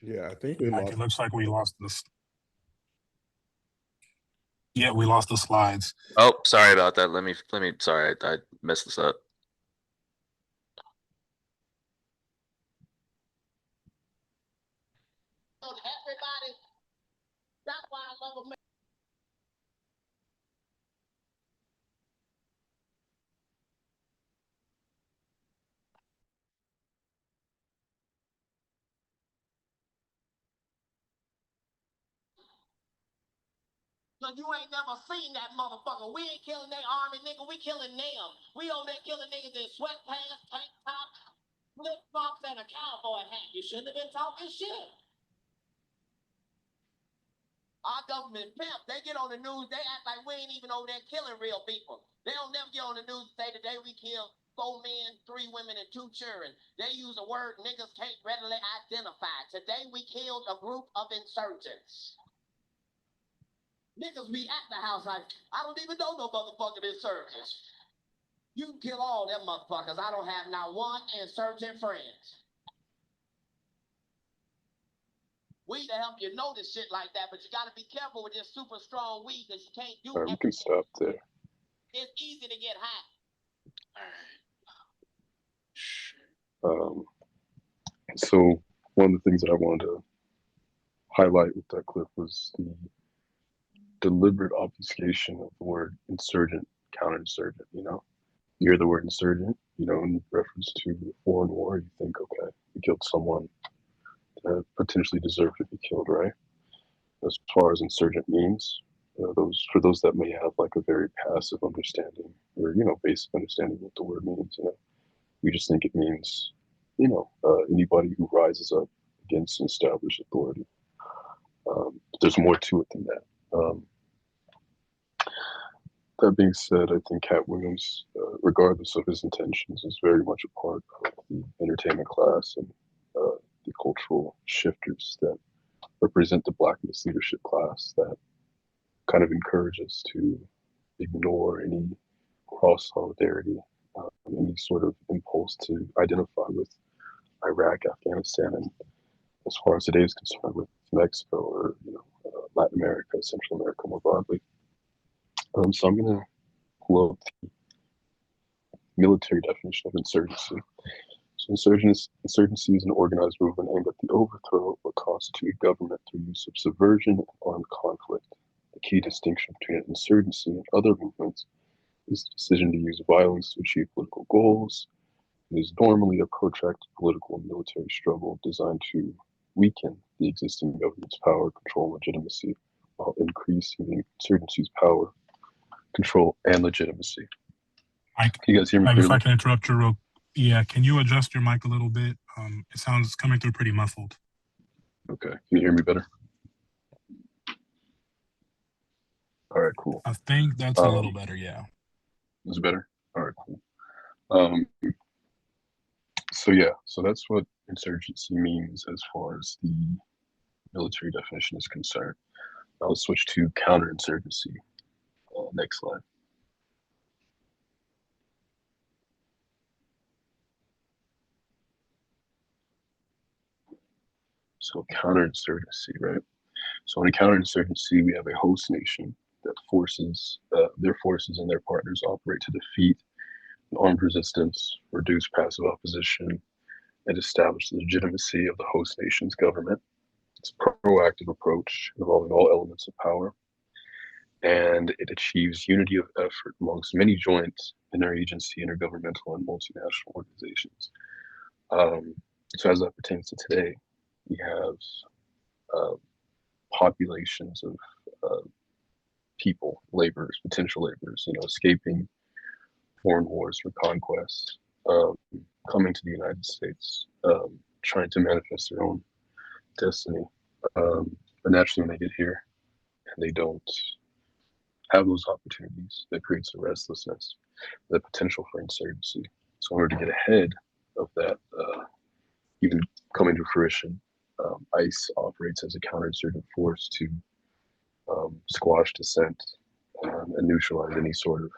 Yeah, I think we Mike, lost. it looks like we lost this. Yeah, we lost the slides. Oh, sorry about that. Let me, sorry, I messed this up. Everybody, that's why I love America. Cause you ain't never seen that motherfucker. We ain't killing their army, nigga. We killing them. We over there killing niggas in sweatpants, tank tops, flip flops, and a cowboy hat. You shouldn't have been talking shit. Our government pimp, they get on the news, they act like we ain't even over there killing real people. They don't never get on the news and say today we killed 4 men, 3 women, and 2 children. They use a word niggas can't readily identify. Today we killed a group of insurgents. Niggas be at the house like, I don't even know no motherfucking insurgents. You can kill all them motherfuckers. I don't have not one insurgent friends. Weed to help you notice shit like that, but you gotta be careful with this super strong weed because you can't do All right, we can stop there. It's easy to get high. So one of the things that I wanted to highlight with that clip was the deliberate obfuscation of the word insurgent, counterinsurgent. You know, you hear the word insurgent, you know, in reference to the foreign war, you think, okay, we killed someone that potentially deserved to be killed, right? As far as insurgent means, for those that may have like a very passive understanding or, you know, basic understanding of what the word means, you know, we just think it means, you know, anybody who rises up against established authority. There's more to it than that. That being said, I think Cat Williams, regardless of his intentions, is very much a part of the entertainment class and the cultural shifters that represent the Black misleadership class that kind of encourage us to ignore any cross solidarity, any sort of impulse to identify with Iraq, Afghanistan, and as far as today is concerned, with Mexico or, you know, Latin America, Central America more broadly. So I'm going to pull up the military definition of insurgency. So insurgency is an organized movement aimed at the overthrow of what constitutes government through use of subversion and armed conflict. The key distinction between an insurgency and other movements is the decision to use violence to achieve political goals. It is normally a protracted political and military struggle designed to weaken the existing government's power, control, and legitimacy, while increasing the insurgency's power, control, and legitimacy. Mike, can you guys hear me Mike, clearly? if I can interrupt you yeah, can you adjust your mic a little bit? It sounds coming through pretty muffled. Okay, can you hear me better? All right, cool. I think that's a little better, yeah. Is it better? All right, cool. So yeah, so that's what insurgency means as far as the military definition is concerned. Now let's switch to counterinsurgency. Next slide. So counterinsurgency, right? So in a counterinsurgency, we have a host nation that forces their forces and their partners operate to defeat an armed resistance, reduce passive opposition, and establish the legitimacy of the host nation's government. It's a proactive approach involving all elements of power, and it achieves unity of effort amongst many joint interagency, intergovernmental, and multinational organizations. So as that pertains to today, we have populations of people, laborers, potential laborers, escaping foreign wars or conquests, coming to the United States, trying to manifest their own destiny. But naturally, when they get here and they don't have those opportunities, that creates a restlessness, the potential for insurgency. So in order to get ahead of that, even coming to fruition, ICE operates as a counterinsurgent force to squash dissent and neutralize any sort of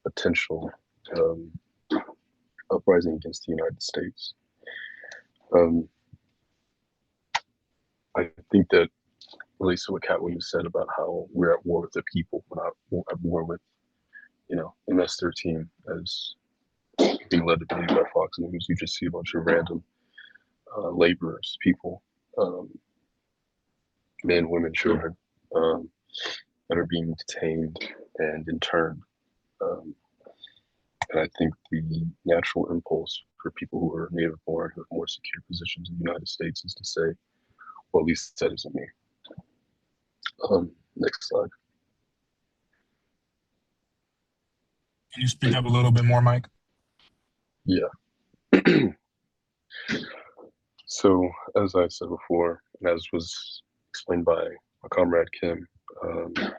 potential uprising against the United States. I think that relates to what Cat Williams said about how we're at war with the people, we're not at war with, MS-13 as being led to believe by Fox News. You just see a bunch of random laborers, people, men, women, children, that are being detained and interned. And I think the natural impulse for people who are native born, who have more secure positions in the United States, is to say, well, at least that isn't me. Next slide. Can you speak up a little bit more, Mike? Yeah. So, as I said before, and as was explained by my comrade Kim, the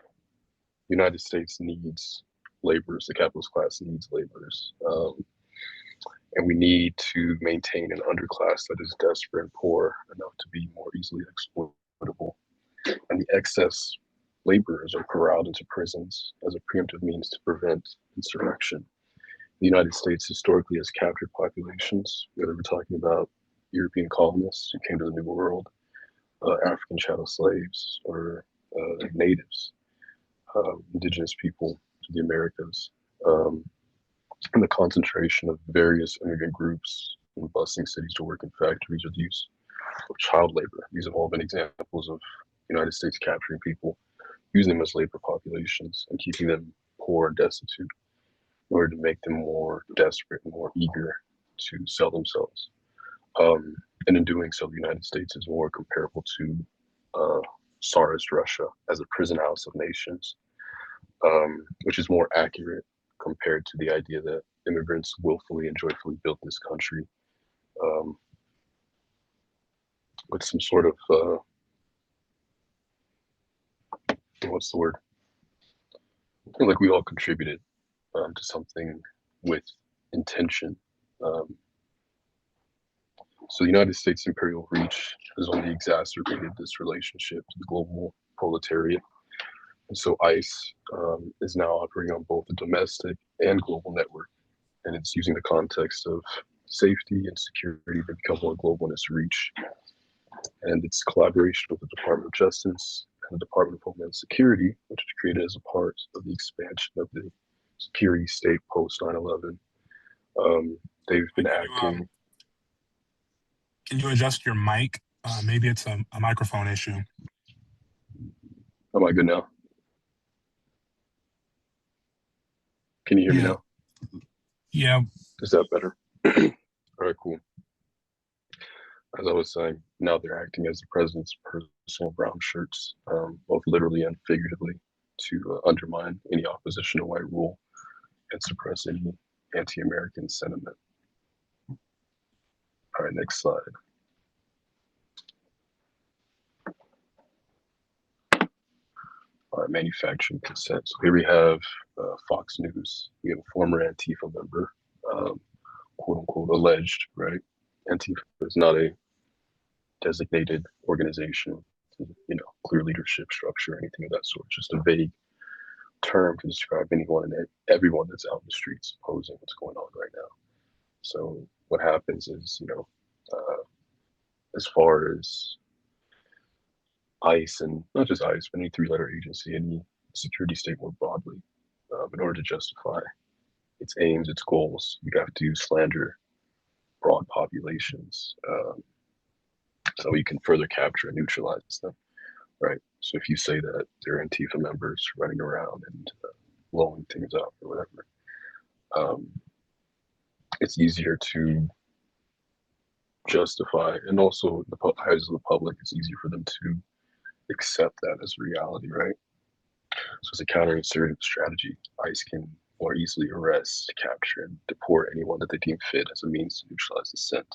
United States needs laborers, the capitalist class needs laborers. And we need to maintain an underclass that is desperate and poor enough to be more easily exploitable. And the excess laborers are corralled into prisons as a preemptive means to prevent insurrection. The United States historically has captured populations, whether we're talking about European colonists who came to the New World, African chattel slaves, or natives, indigenous people to the Americas, and the concentration of various immigrant groups in bustling cities to work in factories, or the use of child labor. These have all been examples of the United States capturing people, using them as labor populations, and keeping them poor and destitute in order to make them more desperate and more eager to sell themselves. And in doing so, the United States is more comparable to Tsarist Russia as a prison house of nations, which is more accurate compared to the idea that immigrants willfully and joyfully built this country with some sort of, what's the word? I feel like we all contributed to something with intention. So the United States imperial reach has only exacerbated this relationship to the global proletariat. And so ICE is now operating on both the domestic and global network. And it's using the context of safety and security to become more global in its reach. And its collaboration with the Department of Justice and the Department of Homeland Security, which was created as a part of the expansion of the security state post 9/11. They've been acting. Can you adjust your mic? Maybe it's a microphone issue. Am I good now? Can you hear me now? Yeah. Is that better? All right, cool. As I was saying, now they're acting as the president's personal brown shirts, both literally and figuratively, to undermine any opposition to white rule and suppress any anti-American sentiment. All right, next slide. All right, manufacturing consent. So here we have Fox News. We have a former Antifa member, quote unquote, alleged, right, Antifa is not a designated organization, clear leadership structure, or anything of that sort. Just a vague term to describe anyone and everyone that's out in the streets opposing what's going on right now. So what happens is, as far as ICE, and not just ICE, but any three-letter agency, any security state more broadly, in order to justify its aims, its goals, you have to slander broad populations, so you can further capture and neutralize them, right? So if you say that they're Antifa members running around and blowing things up or whatever, it's easier to justify, and also the eyes of the public, it's easier for them to accept that as reality, right? So it's a counterinsurgency strategy. ICE can more easily arrest, capture, and deport anyone that they deem fit as a means to neutralize dissent.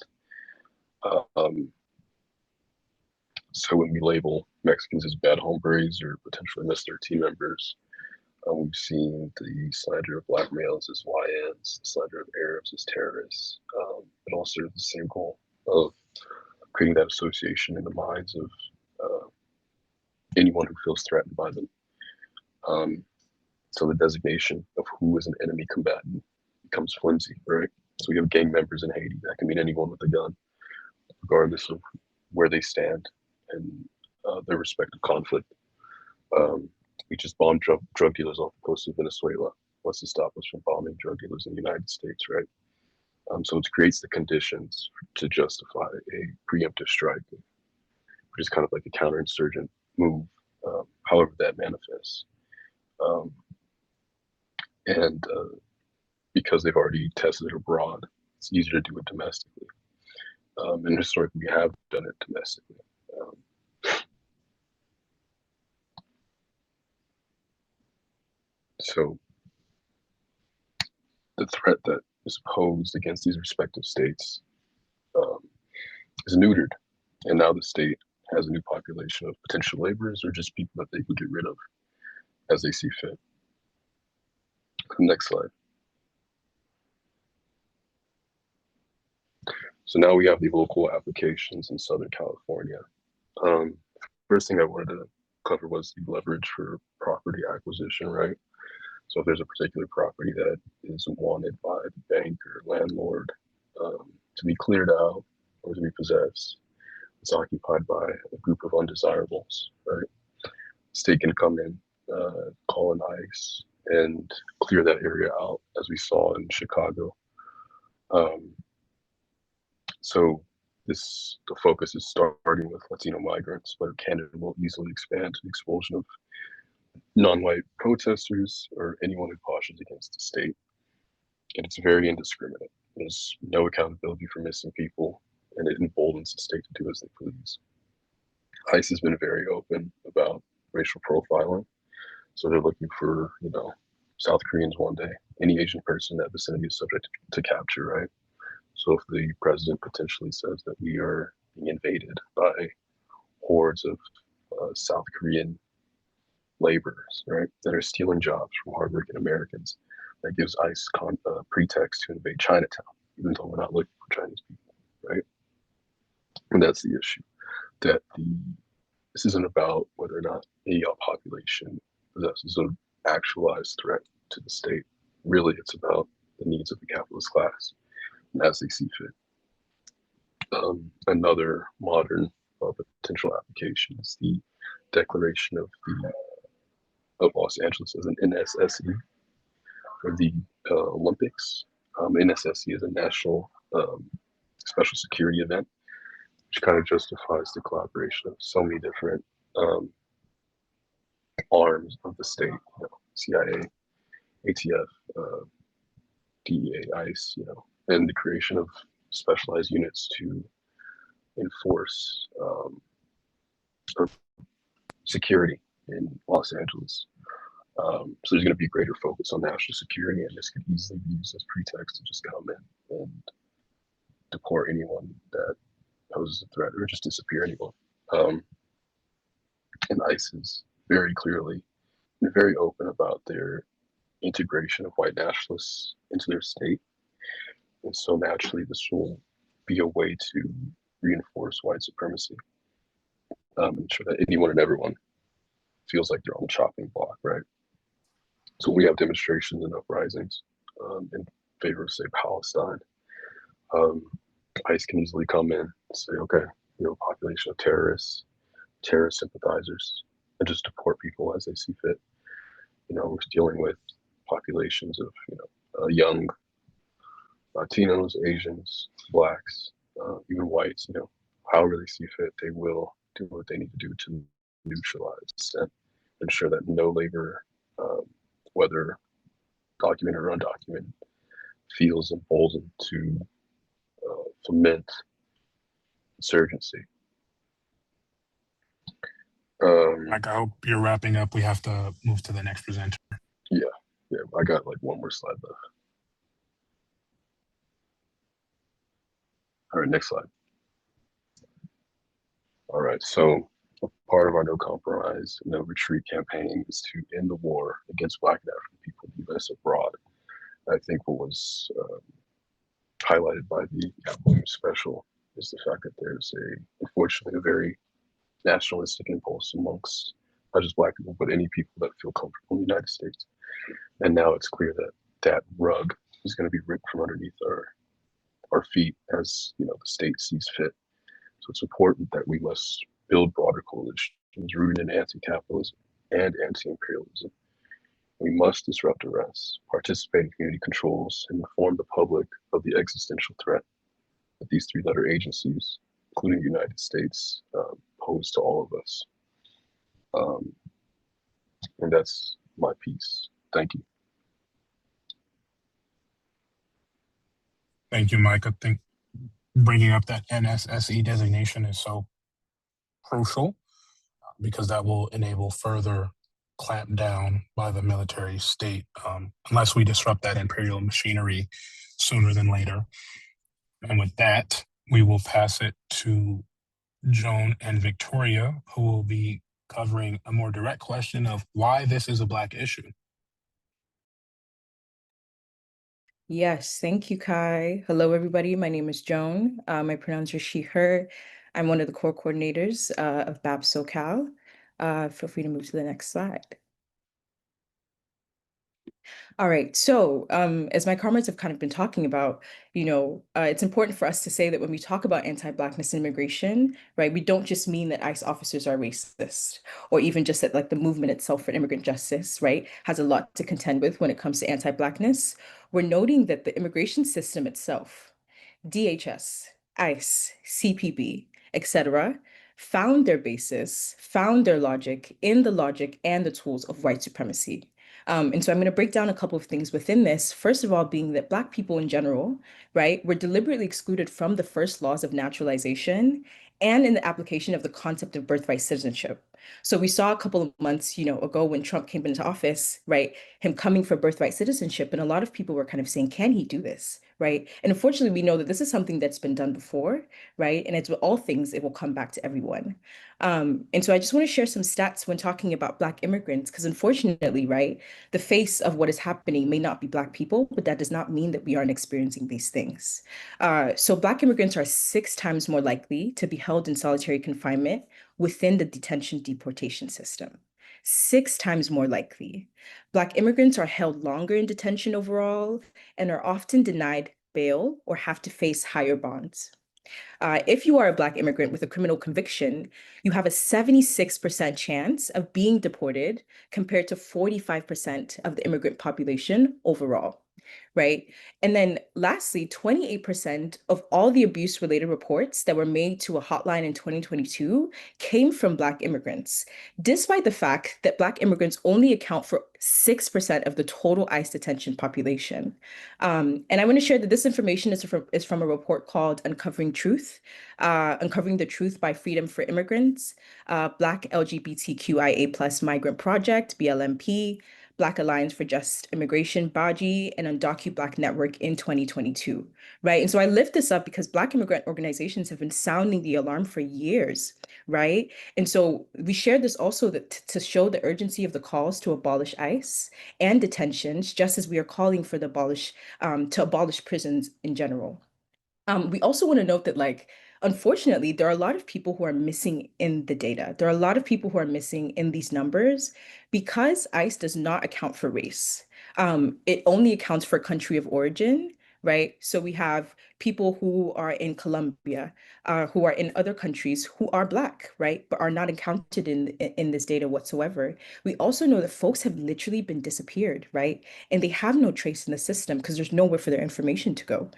So when we label Mexicans as bad hombres or potentially MS-13 members, we've seen the slander of black males as YNs, the slander of Arabs as terrorists, but also the same goal of creating that association in the minds of anyone who feels threatened by them. So the designation of who is an enemy combatant becomes flimsy, right? So we have gang members in Haiti. That can mean anyone with a gun, regardless of where they stand and their respective conflict. We just bombed drug dealers off the coast of Venezuela. What's to stop us from bombing drug dealers in the United States, right? So it creates the conditions to justify a preemptive strike, which is kind of like a counterinsurgent move, however that manifests. And because they've already tested it abroad, it's easier to do it domestically. And historically, we have done it domestically. So the threat that is posed against these respective states is neutered. And now the state has a new population of potential laborers or just people that they can get rid of as they see fit. Next slide. So now we have the local applications in Southern California. First thing I wanted to cover was the leverage for property acquisition, right? So if there's a particular property that is wanted by the bank or landlord to be cleared out or to be possessed, it's occupied by a group of undesirables, right? The state can come in, colonize, and clear that area out, as we saw in Chicago. So the focus is starting with Latino migrants, but Canada will easily expand to the expulsion of non-white protesters or anyone who cautions against the state. And it's very indiscriminate. There's no accountability for missing people, and it emboldens the state to do as they please. ICE has been very open about racial profiling. So they're looking for, South Koreans one day. Any Asian person in that vicinity is subject to capture, right? So if the president potentially says that we are being invaded by hordes of South Korean laborers, right, that are stealing jobs from hardworking Americans, that gives ICE pretext to invade Chinatown, even though we're not looking for Chinese people, right? And that's the issue. That this isn't about whether or not a population possesses an actualized threat to the state. Really, it's about the needs of the capitalist class and as they see fit. Another modern potential application is the declaration of Los Angeles as an NSSE for the Olympics. NSSE is a national special security event, which kind of justifies the collaboration of so many different arms of the state, CIA, ATF, DEA, ICE, and the creation of specialized units to enforce security in Los Angeles. So there's going to be a greater focus on national security, and this could easily be used as pretext to just come in and deport anyone that poses a threat or just disappear anyone. And ICE is very clearly and very open about their integration of white nationalists into their state. And so naturally, this will be a way to reinforce white supremacy, ensure that anyone and everyone feels like they're on the chopping block, right? So we have demonstrations and uprisings in favor of, say, Palestine. ICE can easily come in and say, okay, population of terrorists, terrorist sympathizers, and just deport people as they see fit. We're dealing with populations of young Latinos, Asians, Blacks, even whites, however they see fit, they will do what they need to do to neutralize and ensure that no labor, whether documented or undocumented, feels emboldened to foment insurgency. Mike, I hope you're wrapping up. We have to move to the next presenter. Yeah, I got like one more slide left. All right, next slide. All right, so a part of our no compromise, no retreat campaign is to end the war against Black and African people in the U.S. abroad. I think what was highlighted by the Williams special is the fact that there's unfortunately, a very nationalistic impulse amongst not just Black people, but any people that feel comfortable in the United States. And now it's clear that that rug is going to be ripped from underneath our feet as the state sees fit. So it's important that we must build broader coalitions rooted in anti-capitalism and anti-imperialism. We must disrupt arrests, participate in community controls, and inform the public of the existential threat that these three-letter agencies, including the United States, pose to all of us. And that's my piece. Thank you. Thank you, Mike. I think bringing up that NSSE designation is so crucial because that will enable further clamp down by the military state unless we disrupt that imperial machinery sooner than later. And with that, we will pass it to Joan and Victoria, who will be covering a more direct question of why this is a Black issue. Yes, thank you, Kai. Hello, everybody. My name is Joan. My pronouns are she, her. I'm one of the core coordinators of BAP SoCal. Feel free to move to the next slide. All right, so as my comrades have kind of been talking about, it's important for us to say that when we talk about anti-Blackness and immigration, right, we don't just mean that ICE officers are racist, or even just that like the movement itself for immigrant justice, right, has a lot to contend with when it comes to anti-Blackness. We're noting that the immigration system itself, DHS, ICE, CPB, etc., found their basis, found their logic in the logic and the tools of white supremacy. And so I'm going to break down a couple of things within this. First of all, being that Black people in general, right, were deliberately excluded from the first laws of naturalization and in the application of the concept of birthright citizenship. So we saw a couple of months, ago when Trump came into office, right, him coming for birthright citizenship, and a lot of people were kind of saying, can he do this, right? And unfortunately, we know that this is something that's been done before, right? And it's with all things, it will come back to everyone. And so I just want to share some stats when talking about Black immigrants, because unfortunately, right, the face of what is happening may not be Black people, but that does not mean that we aren't experiencing these things. So Black immigrants are 6 times more likely to be held in solitary confinement within the detention deportation system. 6 times more likely. Black immigrants are held longer in detention overall and are often denied bail or have to face higher bonds. If you are a Black immigrant with a criminal conviction, you have a 76% chance of being deported compared to 45% of the immigrant population overall, right? And then lastly, 28% of all the abuse-related reports that were made to a hotline in 2022 came from Black immigrants, despite the fact that Black immigrants only account for 6% of the total ICE detention population. And I want to share that this information is from a report called Uncovering Truth, Uncovering the Truth by Freedom for Immigrants, Black LGBTQIA+ Migrant Project, BLMP, Black Alliance for Just Immigration, BAJI, and Undocu Black Network in 2022, right? And so I lift this up because Black immigrant organizations have been sounding the alarm for years, right? And so we shared this also to show the urgency of the calls to abolish ICE and detentions, just as we are calling for to abolish prisons in general. We also want to note that, like, unfortunately, there are a lot of people who are missing in the data. There are a lot of people who are missing in these numbers because ICE does not account for race. It only accounts for country of origin, right? So we have people who are in Colombia, who are in other countries who are Black, right, but are not accounted in this data whatsoever. We also know that folks have literally been disappeared, right? And they have no trace in the system because there's nowhere for their information to go.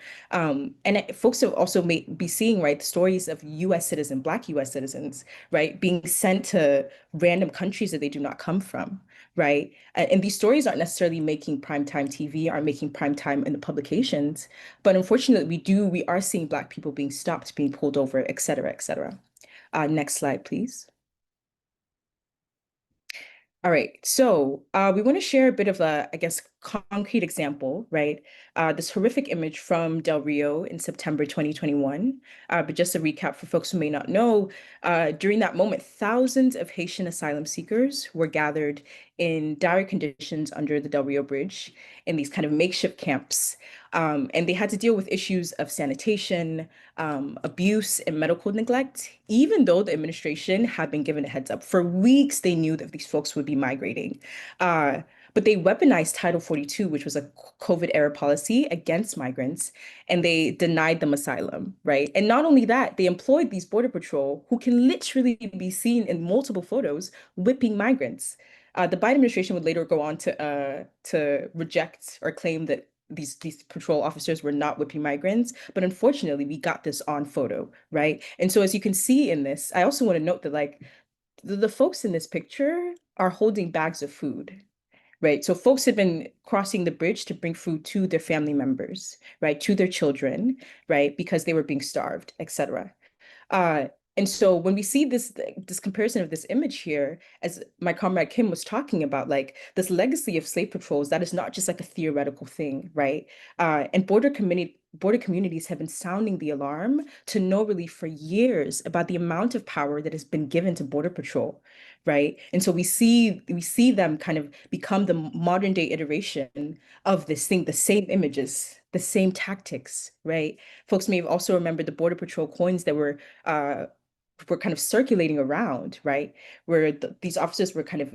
Folks have also may be seeing, right, stories of US citizens, Black US citizens, right, being sent to random countries that they do not come from, right? And these stories aren't necessarily making primetime TV, aren't making primetime in the publications, but unfortunately, we are seeing Black people being stopped, being pulled over, et cetera, et cetera. Next slide, please. All right, so we want to share a bit of a, I guess, concrete example, right? This horrific image from Del Rio in September 2021. But just a recap for folks who may not know, during that moment, thousands of Haitian asylum seekers were gathered in dire conditions under the Del Rio Bridge in these kind of makeshift camps. And they had to deal with issues of sanitation, abuse, and medical neglect, even though the administration had been given a heads up. For weeks, they knew that these folks would be migrating. But they weaponized Title 42, which was a COVID era policy against migrants, and they denied them asylum, right? And not only that, they employed these Border Patrol who can literally be seen in multiple photos whipping migrants. The Biden administration would later go on to reject or claim that these patrol officers were not whipping migrants, but unfortunately, we got this on photo, right? And so, as you can see in this, I also want to note that, like, the folks in this picture are holding bags of food, right? So folks have been crossing the bridge to bring food to their family members, right, to their children, right, because they were being starved, etc. Uh, and so when we see this comparison of this image here, as my comrade Kim was talking about, like this legacy of slave patrols, that is not just like a theoretical thing, right? And border communities have been sounding the alarm to no relief for years about the amount of power that has been given to Border Patrol, right? And so we see them kind of become the modern day iteration of this thing, the same images, the same tactics, right? Folks may have also remembered the Border Patrol coins that were kind of circulating around, right? Where these officers were kind of,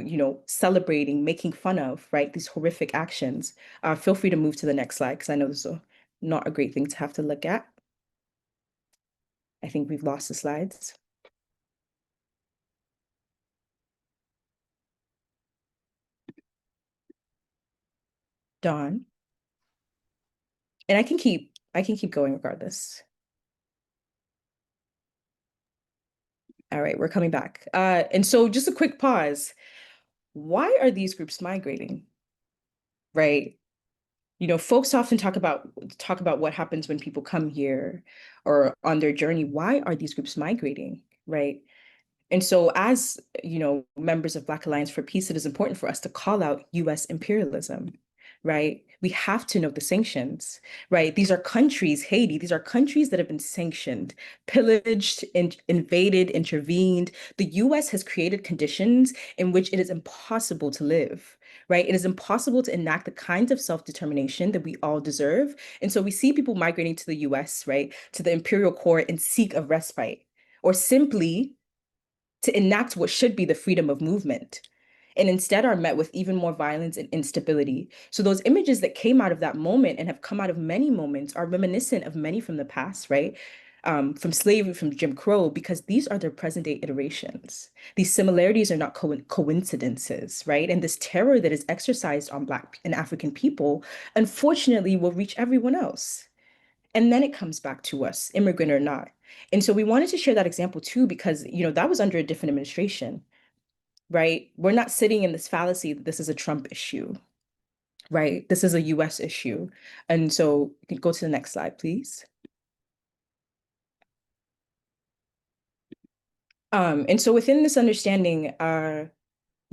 celebrating, making fun of, right? These horrific actions. Feel free to move to the next slide, because I know this is not a great thing to have to look at. I think we've lost the slides. Dawn. And I can keep going regardless. All right, we're coming back. And so just a quick pause. Why are these groups migrating? Right? Folks often talk about what happens when people come here or on their journey. Why are these groups migrating? Right? And so as, members of Black Alliance for Peace, it is important for us to call out US imperialism, right? We have to know the sanctions, right? These are countries, Haiti, these are countries that have been sanctioned, pillaged, invaded, intervened. The US has created conditions in which it is impossible to live, right? It is impossible to enact the kinds of self-determination that we all deserve. And so we see people migrating to the US, right, to the imperial court in seek of respite, or simply to enact what should be the freedom of movement, and instead are met with even more violence and instability. So those images that came out of that moment and have come out of many moments are reminiscent of many from the past, right? From slavery, from Jim Crow, because these are their present day iterations. These similarities are not coincidences, right? And this terror that is exercised on Black and African people, unfortunately, will reach everyone else. And then it comes back to us, immigrant or not. And so we wanted to share that example too, because, that was under a different administration, right? We're not sitting in this fallacy that this is a Trump issue, right? This is a US issue. And so you can go to the next slide, please. And so within this understanding,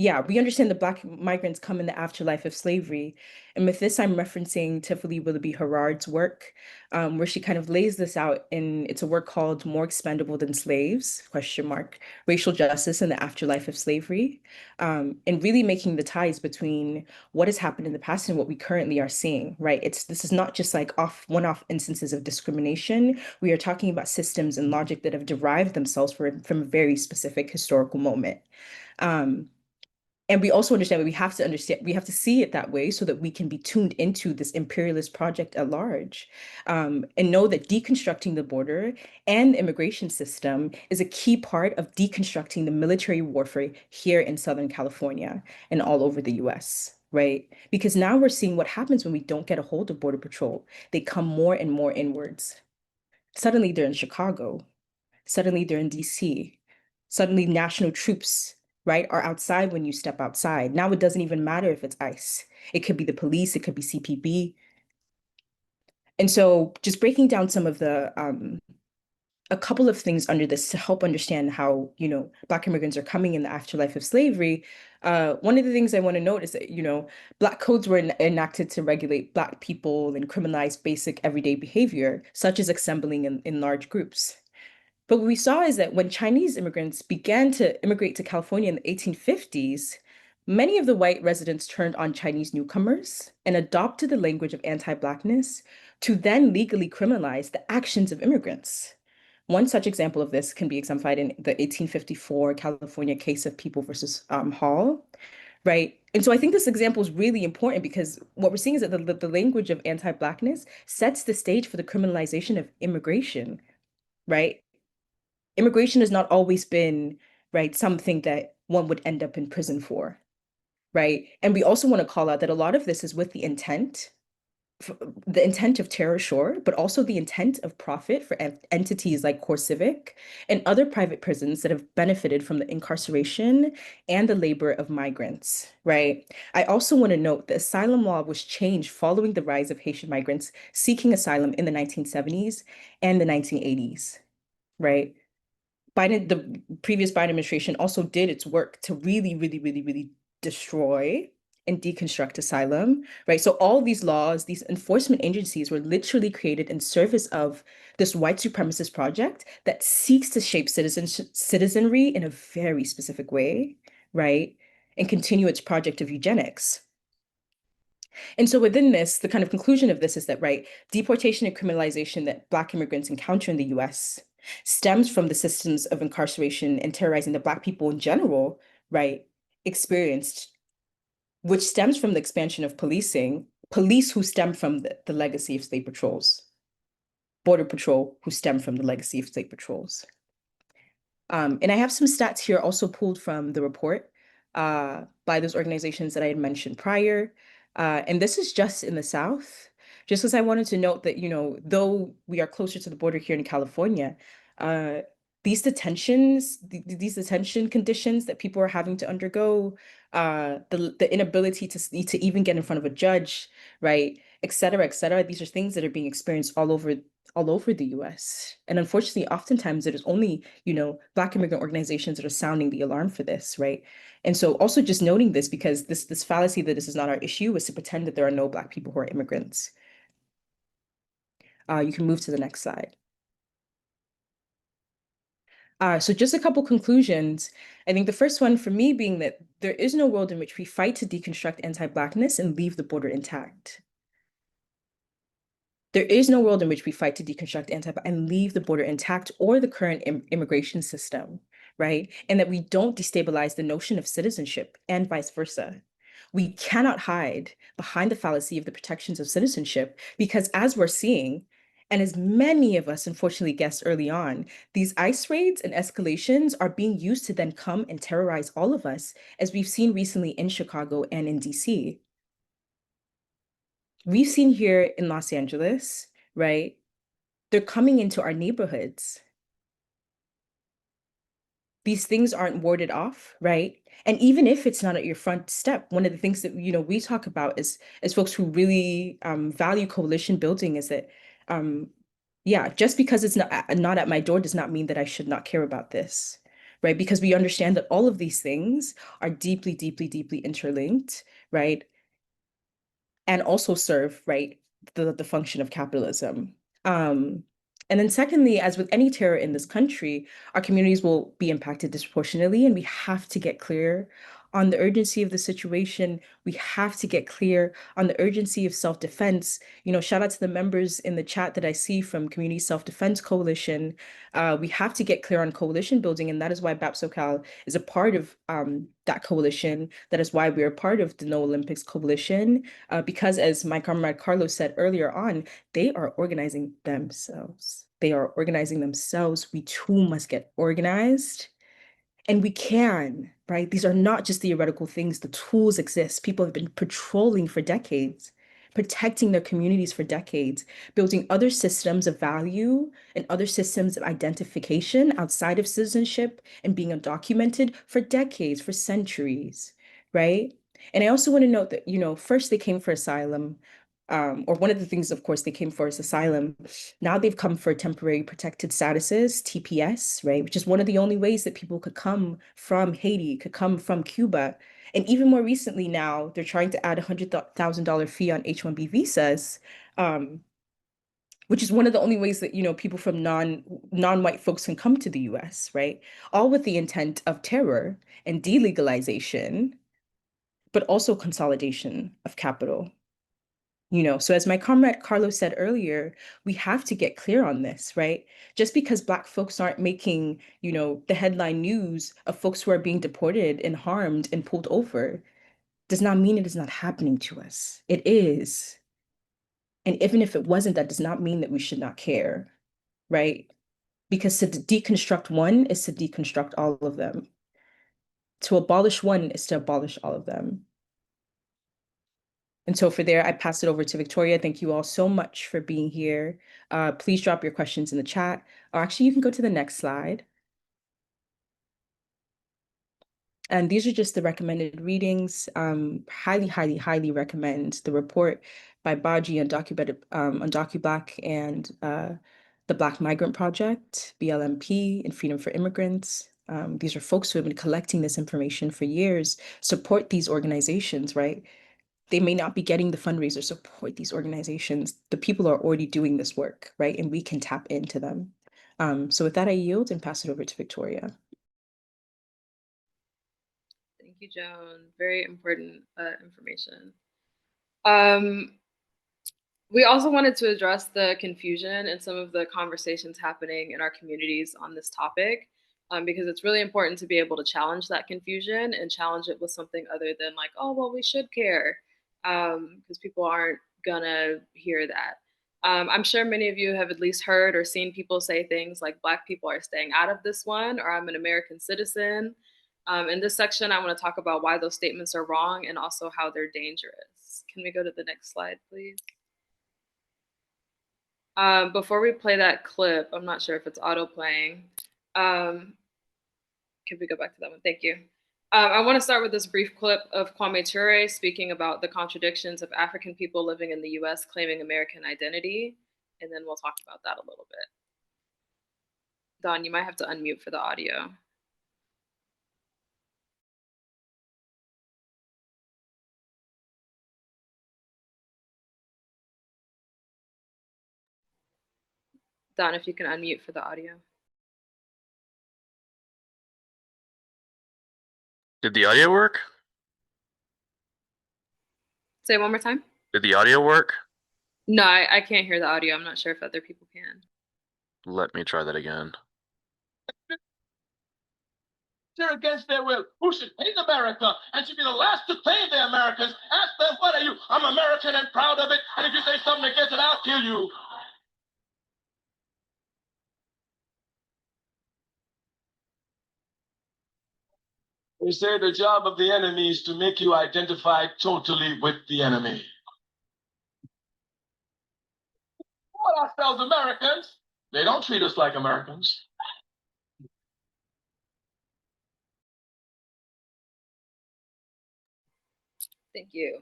yeah, we understand the Black migrants come in the afterlife of slavery. And with this, I'm referencing Tiffany Willoughby Herard's work, where she kind of lays this out in, it's a work called More Expendable Than Slaves, question mark, Racial Justice in the Afterlife of Slavery, and really making the ties between what has happened in the past and what we currently are seeing, right? This is not just like one-off instances of discrimination. We are talking about systems and logic that have derived themselves from a very specific historical moment. And we also understand that we have to understand, we have to see it that way so that we can be tuned into this imperialist project at large, and know that deconstructing the border and the immigration system is a key part of deconstructing the military warfare here in Southern California and all over the US, right? Because now we're seeing what happens when we don't get a hold of Border Patrol. They come more and more inwards. Suddenly they're in Chicago. Suddenly they're in DC. Suddenly national troops, right, are outside when you step outside. Now it doesn't even matter if it's ICE. It could be the police, it could be CPB. And so just breaking down some of the, a couple of things under this to help understand how, Black immigrants are coming in the afterlife of slavery. One of the things I want to note is that, Black codes were enacted to regulate Black people and criminalize basic everyday behavior, such as assembling in large groups. But what we saw is that when Chinese immigrants began to immigrate to California in the 1850s, many of the white residents turned on Chinese newcomers and adopted the language of anti-Blackness to then legally criminalize the actions of immigrants. One such example of this can be exemplified in the 1854 California case of People versus Hall, right? And so I think this example is really important because what we're seeing is that the language of anti-Blackness sets the stage for the criminalization of immigration, right? Immigration has not always been, right, something that one would end up in prison for, right? And we also want to call out that a lot of this is with the intent of terror, sure, but also the intent of profit for entities like CoreCivic and other private prisons that have benefited from the incarceration and the labor of migrants, right? I also want to note the asylum law was changed following the rise of Haitian migrants seeking asylum in the 1970s and the 1980s, right? The previous Biden administration also did its work to really, really, really, really destroy and deconstruct asylum, right? So all these laws, these enforcement agencies were literally created in service of this white supremacist project that seeks to shape citizenry in a very specific way, right? And continue its project of eugenics. And so within this, the kind of conclusion of this is that, right, deportation and criminalization that Black immigrants encounter in the US stems from the systems of incarceration and terrorizing that Black people in general, right, experienced, which stems from the expansion of policing, police who stem from the legacy of state patrols, Border Patrol who stem from the legacy of state patrols. And I have some stats here also pulled from the report by those organizations that I had mentioned prior. And this is just in the South. Just as I wanted to note that, though we are closer to the border here in California, these detention conditions that people are having to undergo, the inability to even get in front of a judge, right, et cetera, these are things that are being experienced all over the US. And unfortunately, oftentimes it is only, Black immigrant organizations that are sounding the alarm for this, right? And so also just noting this because this fallacy that this is not our issue is to pretend that there are no Black people who are immigrants. You can move to the next slide. So just a couple conclusions. I think the first one for me being that there is no world in which we fight to deconstruct anti-Blackness and leave the border intact. There is no world in which we fight to deconstruct and leave the border intact or the current immigration system, right? And that we don't destabilize the notion of citizenship and vice versa. We cannot hide behind the fallacy of the protections of citizenship because as we're seeing, and as many of us unfortunately guessed early on, these ICE raids and escalations are being used to then come and terrorize all of us, as we've seen recently in Chicago and in DC. We've seen here in Los Angeles, right? They're coming into our neighborhoods. These things aren't warded off, right? And even if it's not at your front step, one of the things that we talk about as folks who really value coalition building is that, yeah, just because it's not at my door does not mean that I should not care about this, right? Because we understand that all of these things are deeply, deeply, deeply interlinked, right? And also serve, right, the function of capitalism. And then secondly, as with any terror in this country, our communities will be impacted disproportionately, and we have to get clear on the urgency of the situation. We have to get clear on the urgency of self-defense. Shout out to the members in the chat that I see from Community Self-Defense Coalition. We have to get clear on coalition building, and that is why BAP SoCal is a part of that coalition. That is why we're a part of the No Olympics Coalition, because as my comrade Carlos said earlier on, they are organizing themselves. They are organizing themselves. We too must get organized. And we can, right? These are not just theoretical things. The tools exist. People have been patrolling for decades, protecting their communities for decades, building other systems of value and other systems of identification outside of citizenship and being undocumented for decades, for centuries, right? And I also want to note that, first they came for asylum, or one of the things, of course, they came for is asylum. Now they've come for temporary protected statuses, TPS, right? Which is one of the only ways that people could come from Haiti, could come from Cuba. And even more recently now, they're trying to add $100,000 fee on H-1B visas, which is one of the only ways that, people from non-white folks can come to the US, right? All with the intent of terror and delegalization, but also consolidation of capital. So as my comrade Carlos said earlier, we have to get clear on this, right? Just because Black folks aren't making, the headline news of folks who are being deported and harmed and pulled over does not mean it is not happening to us. It is. And even if it wasn't, that does not mean that we should not care, right? Because to deconstruct one is to deconstruct all of them. To abolish one is to abolish all of them. And so for there, I pass it over to Victoria. Thank you all so much for being here. Please drop your questions in the chat. Or actually, you can go to the next slide. And these are just the recommended readings. Highly, highly, highly recommend the report by Baji on DocuBlack and the Black Migrant Project, BLMP, and Freedom for Immigrants. These are folks who have been collecting this information for years. Support these organizations, right? They may not be getting the fundraiser, support these organizations. The people are already doing this work, right? And we can tap into them. So with that, I yield and pass it over to Victoria. Thank you, Joan. Very important information. We also wanted to address the confusion and some of the conversations happening in our communities on this topic, because it's really important to be able to challenge that confusion and challenge it with something other than like, oh, well, we should care, because people aren't gonna hear that. I'm sure many of you have at least heard or seen people say things like Black people are staying out of this one, or I'm an American citizen. In this section, I want to talk about why those statements are wrong and also how they're dangerous. Can we go to the next slide, please? Before we play that clip, I'm not sure if it's auto playing. Can we go back to that one? Thank you. I want to start with this brief clip of Kwame Ture speaking about the contradictions of African people living in the US claiming American identity, and then we'll talk about that a little bit. Don, you might have to unmute for the audio. Don, if you can unmute for the audio. Did the audio work? Say it one more time. Did the audio work? No, I can't hear the audio. I'm not sure if other people can. Let me try that again. They're against their will, who should hate America and should be the last to claim they're Americans. Ask them, what are you? I'm American and proud of it. And if you say something against it, I'll kill you. They say the job of the enemy is to make you identify totally with the enemy. Call ourselves Americans. They don't treat us like Americans. Thank you.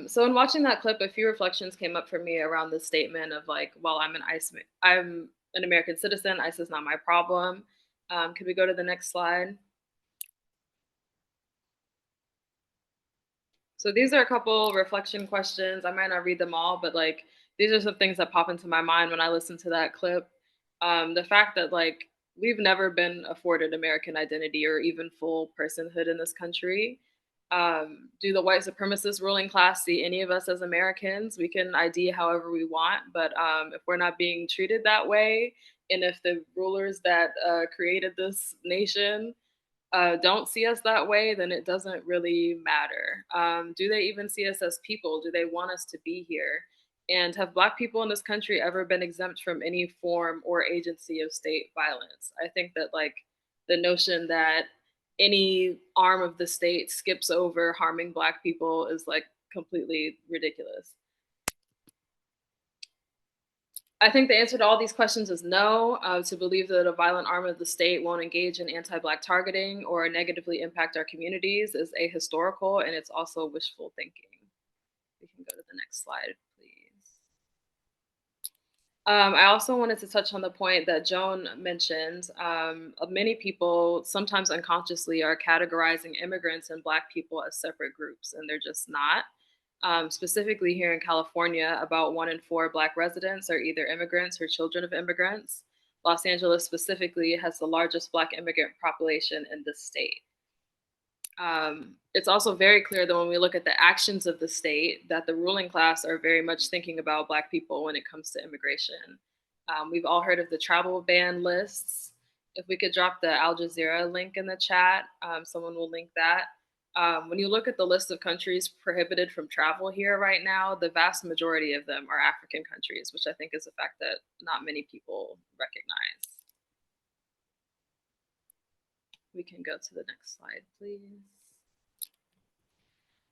So in watching that clip, a few reflections came up for me around the statement of like, well, I'm an American citizen, ICE is not my problem. Could we go to the next slide? So these are a couple reflection questions. I might not read them all, but like these are some things that pop into my mind when I listen to that clip. The fact that like we've never been afforded American identity or even full personhood in this country. Do the white supremacist ruling class see any of us as Americans? We can ID however we want, but if we're not being treated that way, and if the rulers that created this nation don't see us that way, then it doesn't really matter. Do they even see us as people? Do they want us to be here? And have Black people in this country ever been exempt from any form or agency of state violence? I think that, like, the notion that any arm of the state skips over harming Black people is like completely ridiculous. I think the answer to all these questions is no. To believe that a violent arm of the state won't engage in anti-Black targeting or negatively impact our communities is ahistorical, and it's also wishful thinking. We can go to the next slide, please. I also wanted to touch on the point that Joan mentioned. Many people, sometimes unconsciously, are categorizing immigrants and Black people as separate groups, and they're just not. Specifically here in California, about 1 in 4 Black residents are either immigrants or children of immigrants. Los Angeles specifically has the largest Black immigrant population in the state. It's also very clear that when we look at the actions of the state, that the ruling class are very much thinking about Black people when it comes to immigration. We've all heard of the travel ban lists. If we could drop the Al Jazeera link in the chat, someone will link that. When you look at the list of countries prohibited from travel here right now, the vast majority of them are African countries, which I think is a fact that not many people recognize. We can go to the next slide, please.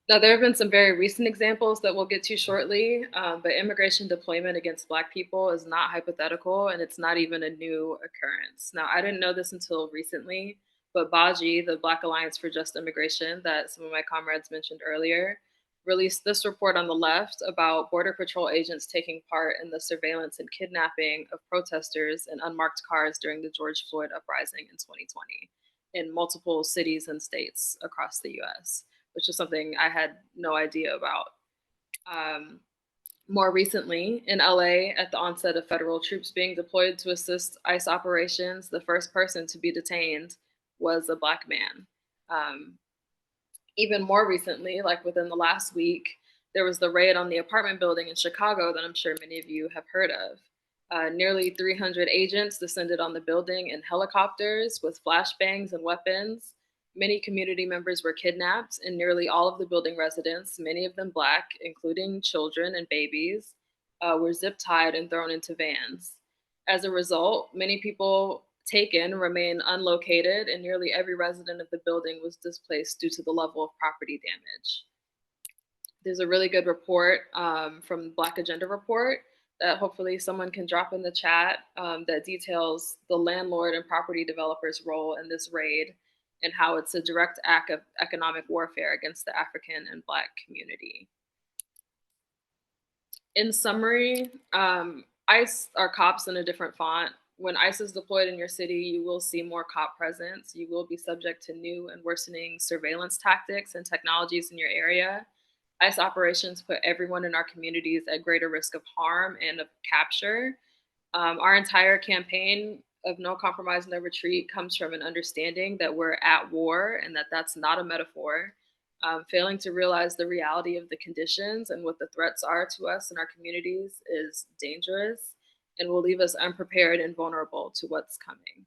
Now, there have been some very recent examples that we'll get to shortly, but immigration deployment against Black people is not hypothetical, and it's not even a new occurrence. Now, I didn't know this until recently, but BAJI, the Black Alliance for Just Immigration that some of my comrades mentioned earlier, released this report on the left about Border Patrol agents taking part in the surveillance and kidnapping of protesters in unmarked cars during the George Floyd uprising in 2020 in multiple cities and states across the US, which is something I had no idea about. More recently, in LA, at the onset of federal troops being deployed to assist ICE operations, the first person to be detained was a Black man. Even more recently, like within the last week, there was the raid on the apartment building in Chicago that I'm sure many of you have heard of. Nearly 300 agents descended on the building in helicopters with flashbangs and weapons. Many community members were kidnapped, and nearly all of the building residents, many of them Black, including children and babies, were zip-tied and thrown into vans. As a result, many people taken remain unlocated, and nearly every resident of the building was displaced due to the level of property damage. There's a really good report from the Black Agenda Report that hopefully someone can drop in the chat that details the landlord and property developers' role in this raid and how it's a direct act of economic warfare against the African and Black community. In summary, ICE are cops in a different font. When ICE is deployed in your city, you will see more cop presence. You will be subject to new and worsening surveillance tactics and technologies in your area. ICE operations put everyone in our communities at greater risk of harm and of capture. Our entire campaign of no compromise, no retreat comes from an understanding that we're at war and that that's not a metaphor. Failing to realize the reality of the conditions and what the threats are to us and our communities is dangerous and will leave us unprepared and vulnerable to what's coming.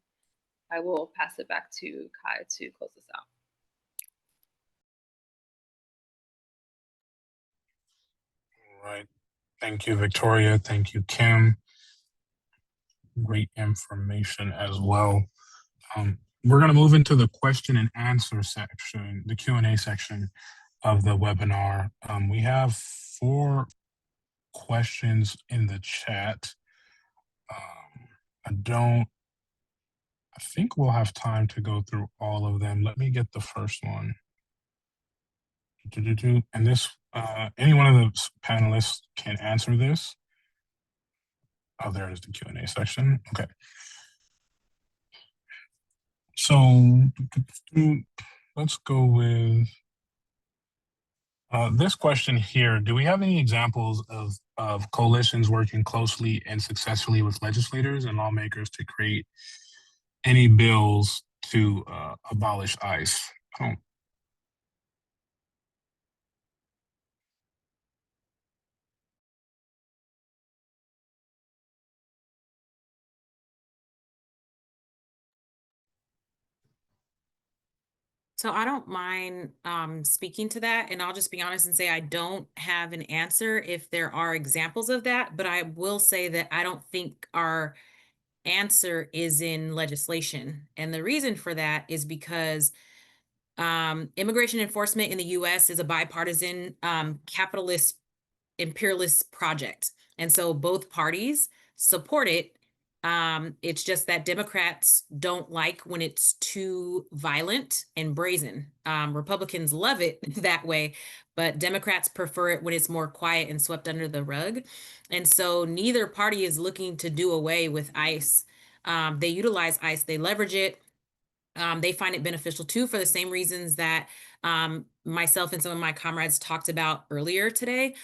I will pass it back to Kai to close this out. All right. Thank you, Victoria. Thank you, Kim. Great information as well. We're going to move into the question and answer section, the Q&A section of the webinar. We have 4 questions in the chat. I think we'll have time to go through all of them. Let me get the first one. And this, any one of the panelists can answer this. Oh, there is the Q&A section. Okay. So let's go with this question here. Do we have any examples of coalitions working closely and successfully with legislators and lawmakers to create any bills to abolish ICE? I don't. So I don't mind speaking to that, and I'll just be honest and say I don't have an answer if there are examples of that, but I will say that I don't think our answer is in legislation. And the reason for that is because immigration enforcement in the US is a bipartisan capitalist imperialist project. And so both parties support it. It's just that Democrats don't like when it's too violent and brazen. Republicans love it that way, but Democrats prefer it when it's more quiet and swept under the rug. And so neither party is looking to do away with ICE. They utilize ICE, they leverage it. They find it beneficial too, for the same reasons that myself and some of my comrades talked about earlier today.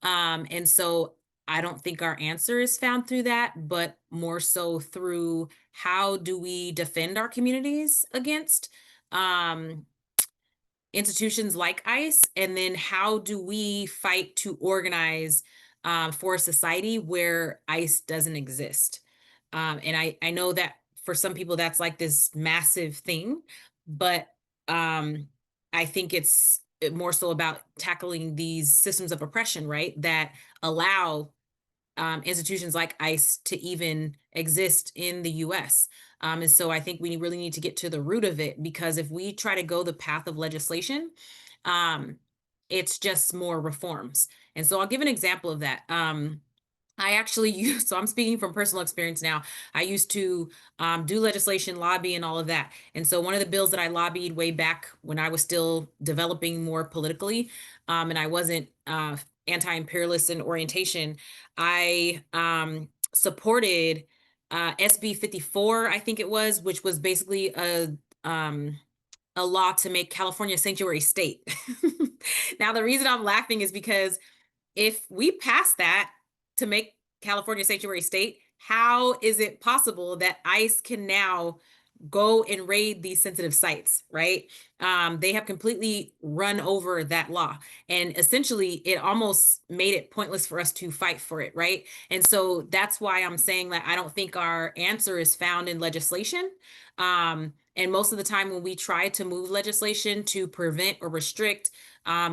And so I don't think our answer is found through that, but more so through how do we defend our communities against institutions like ICE, and then how do we fight to organize for a society where ICE doesn't exist. And I know that for some people that's like this massive thing, but I think it's more so about tackling these systems of oppression, right, that allow institutions like ICE to even exist in the US. And so I think we really need to get to the root of it, because if we try to go the path of legislation, it's just more reforms. And so I'll give an example of that. I actually used, so I'm speaking from personal experience now. I used to do legislation, lobby, and all of that. And so one of the bills that I lobbied way back when I was still developing more politically, and I wasn't anti-imperialist in orientation, I supported SB 54, I think it was, which was basically a law to make California a sanctuary state. Now, the reason I'm laughing is because if we pass that to make California a sanctuary state, how is it possible that ICE can now go and raid these sensitive sites, right? They have completely run over that law. And essentially, it almost made it pointless for us to fight for it, right? And so that's why I'm saying that I don't think our answer is found in legislation. And most of the time when we try to move legislation to prevent or restrict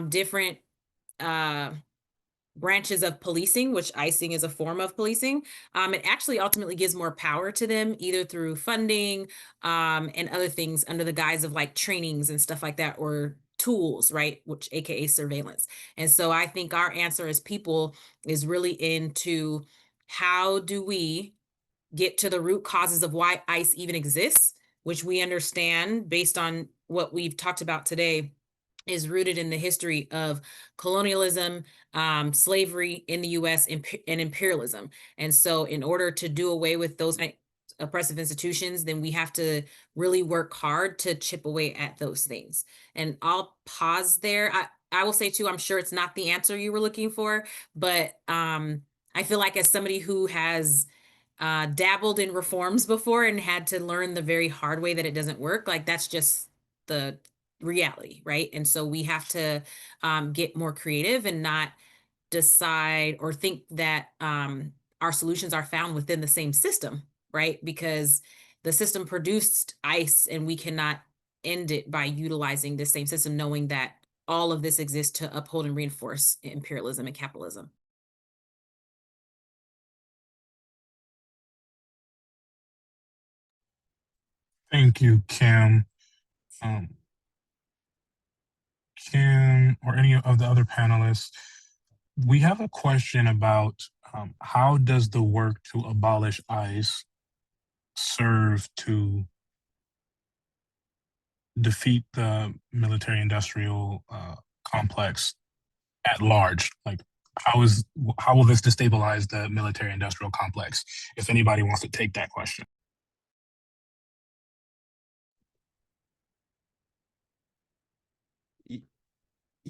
different branches of policing, which icing is a form of policing, it actually ultimately gives more power to them, either through funding and other things under the guise of like trainings and stuff like that, or tools, right, which AKA surveillance. And so I think our answer as people is really into how do we get to the root causes of why ICE even exists, which we understand based on what we've talked about today is rooted in the history of colonialism, slavery in the US, and imperialism. And so in order to do away with those oppressive institutions, then we have to really work hard to chip away at those things. And I'll pause there. I will say too, I'm sure it's not the answer you were looking for, but I feel like as somebody who has dabbled in reforms before and had to learn the very hard way that it doesn't work, like that's just the reality, right? And so we have to get more creative and not decide or think that our solutions are found within the same system, right? Because the system produced ICE and we cannot end it by utilizing the same system, knowing that all of this exists to uphold and reinforce imperialism and capitalism. Thank you, Kim. Kim or any of the other panelists, we have a question about how does the work to abolish ICE serve to defeat the military-industrial complex at large? Like, how will this destabilize the military-industrial complex? If anybody wants to take that question.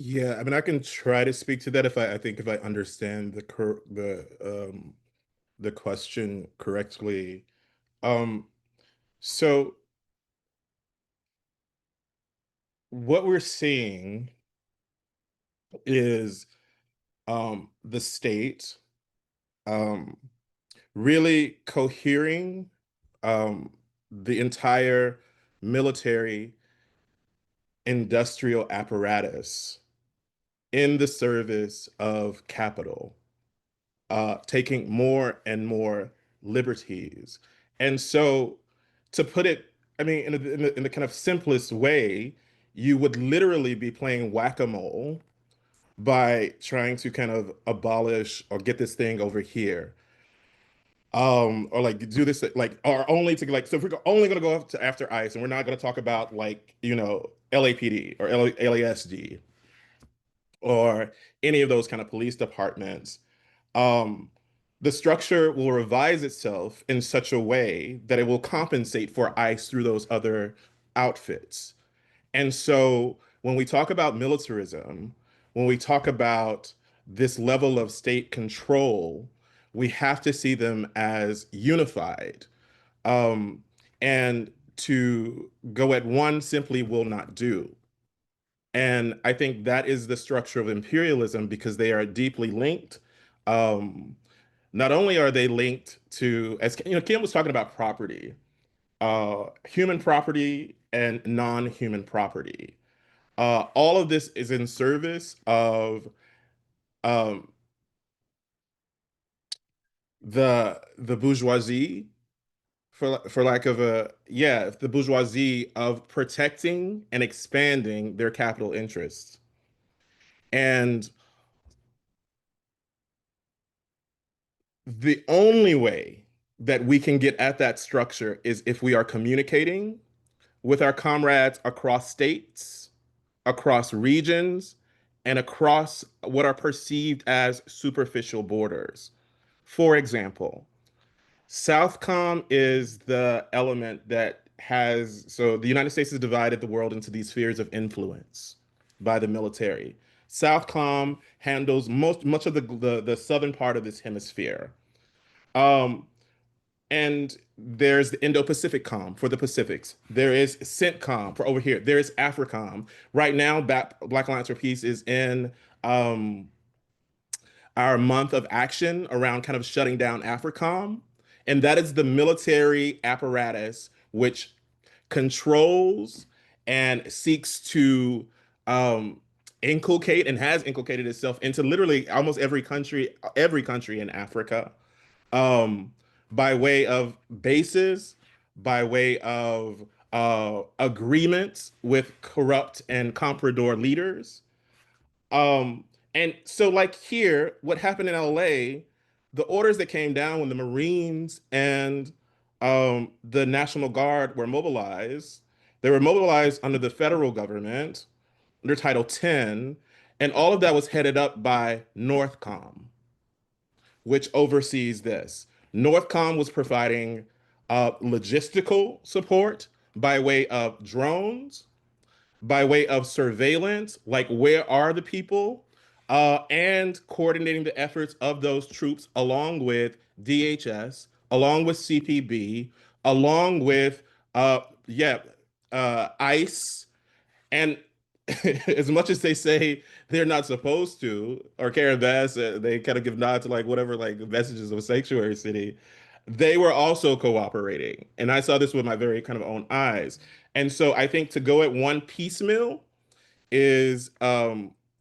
Yeah, I mean, I can try to speak to that if I think if I understand the question correctly. Um, so what we're seeing is the state um, really cohering the entire military industrial apparatus in the service of capital, taking more and more liberties. And so, to put it, I mean, in the kind of simplest way, you would literally be playing whack-a-mole by trying to kind of abolish or get this thing over here. Or like do this like or only to like so if we're only going to go up to after ICE and we're not going to talk about like LAPD or LASD or any of those kind of police departments, um, the structure will revise itself in such a way that it will compensate for ICE through those other outfits. And so when we talk about militarism, when we talk about this level of state control, we have to see them as unified. Um, and to go at one simply will not do. And I think that is the structure of imperialism because they are deeply linked. Um, Not only are they linked to, as Kim was talking about property, human property and non-human property. All of this is in service of um, the bourgeoisie, for lack of a yeah, the bourgeoisie of protecting and expanding their capital interests. And the only way that we can get at that structure is if we are communicating with our comrades across states, across regions, and across what are perceived as superficial borders. For example, Southcom is the element that has, so the United States has divided the world into these spheres of influence by the military. Southcom handles much of the southern part of this hemisphere. Um, and there's the Indo-Pacific Com for the Pacifics. There is CENTCOM for over here. There is AFRICOM. Right now, Black Alliance for Peace is in um, our month of action around kind of shutting down AFRICOM. And that is the military apparatus which controls and seeks to inculcate and has inculcated itself into literally almost every country in Africa, um, by way of bases, by way of agreements with corrupt and comprador leaders. And so, like here, what happened in LA, the orders that came down when the Marines and the National Guard were mobilized, they were mobilized under the federal government, under Title 10, and all of that was headed up by Northcom, which oversees this. Northcom was providing logistical support by way of drones, by way of surveillance, like where are the people, and coordinating the efforts of those troops along with DHS, along with CPB, along with yeah, ICE, and as much as they say they're not supposed to, or Karen Bass, they kind of give nod to like whatever like messages of a sanctuary city, they were also cooperating. And I saw this with my very kind of own eyes. And so I think to go at one piecemeal is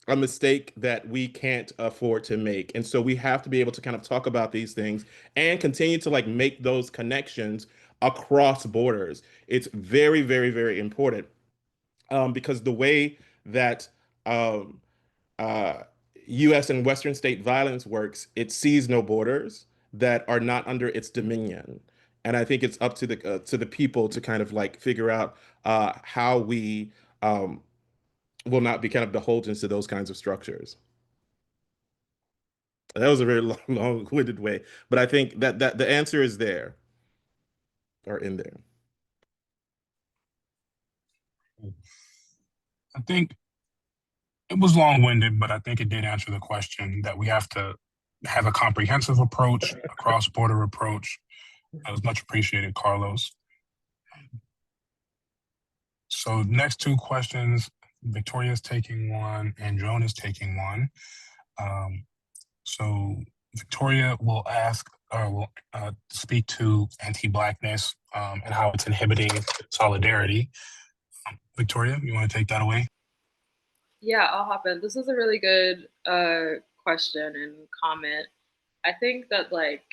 a mistake that we can't afford to make. And so we have to be able to kind of talk about these things and continue to like make those connections across borders. It's very, very, very important because the way that um, uh, U.S. and Western state violence works, it sees no borders that are not under its dominion. And I think it's up to the people to kind of like figure out how we will not be kind of beholden to those kinds of structures. That was a very long-winded way, but I think that the answer is there or in there. I think It was long-winded, but I think it did answer the question that we have to have a comprehensive approach, a cross-border approach. That was much appreciated, Carlos. So next two questions, Victoria's taking one and Joan is taking one. So Victoria will ask or will speak to anti-Blackness and how it's inhibiting solidarity. Victoria, you want to take that away? Yeah, I'll hop in. This is a really good question and comment. I think that like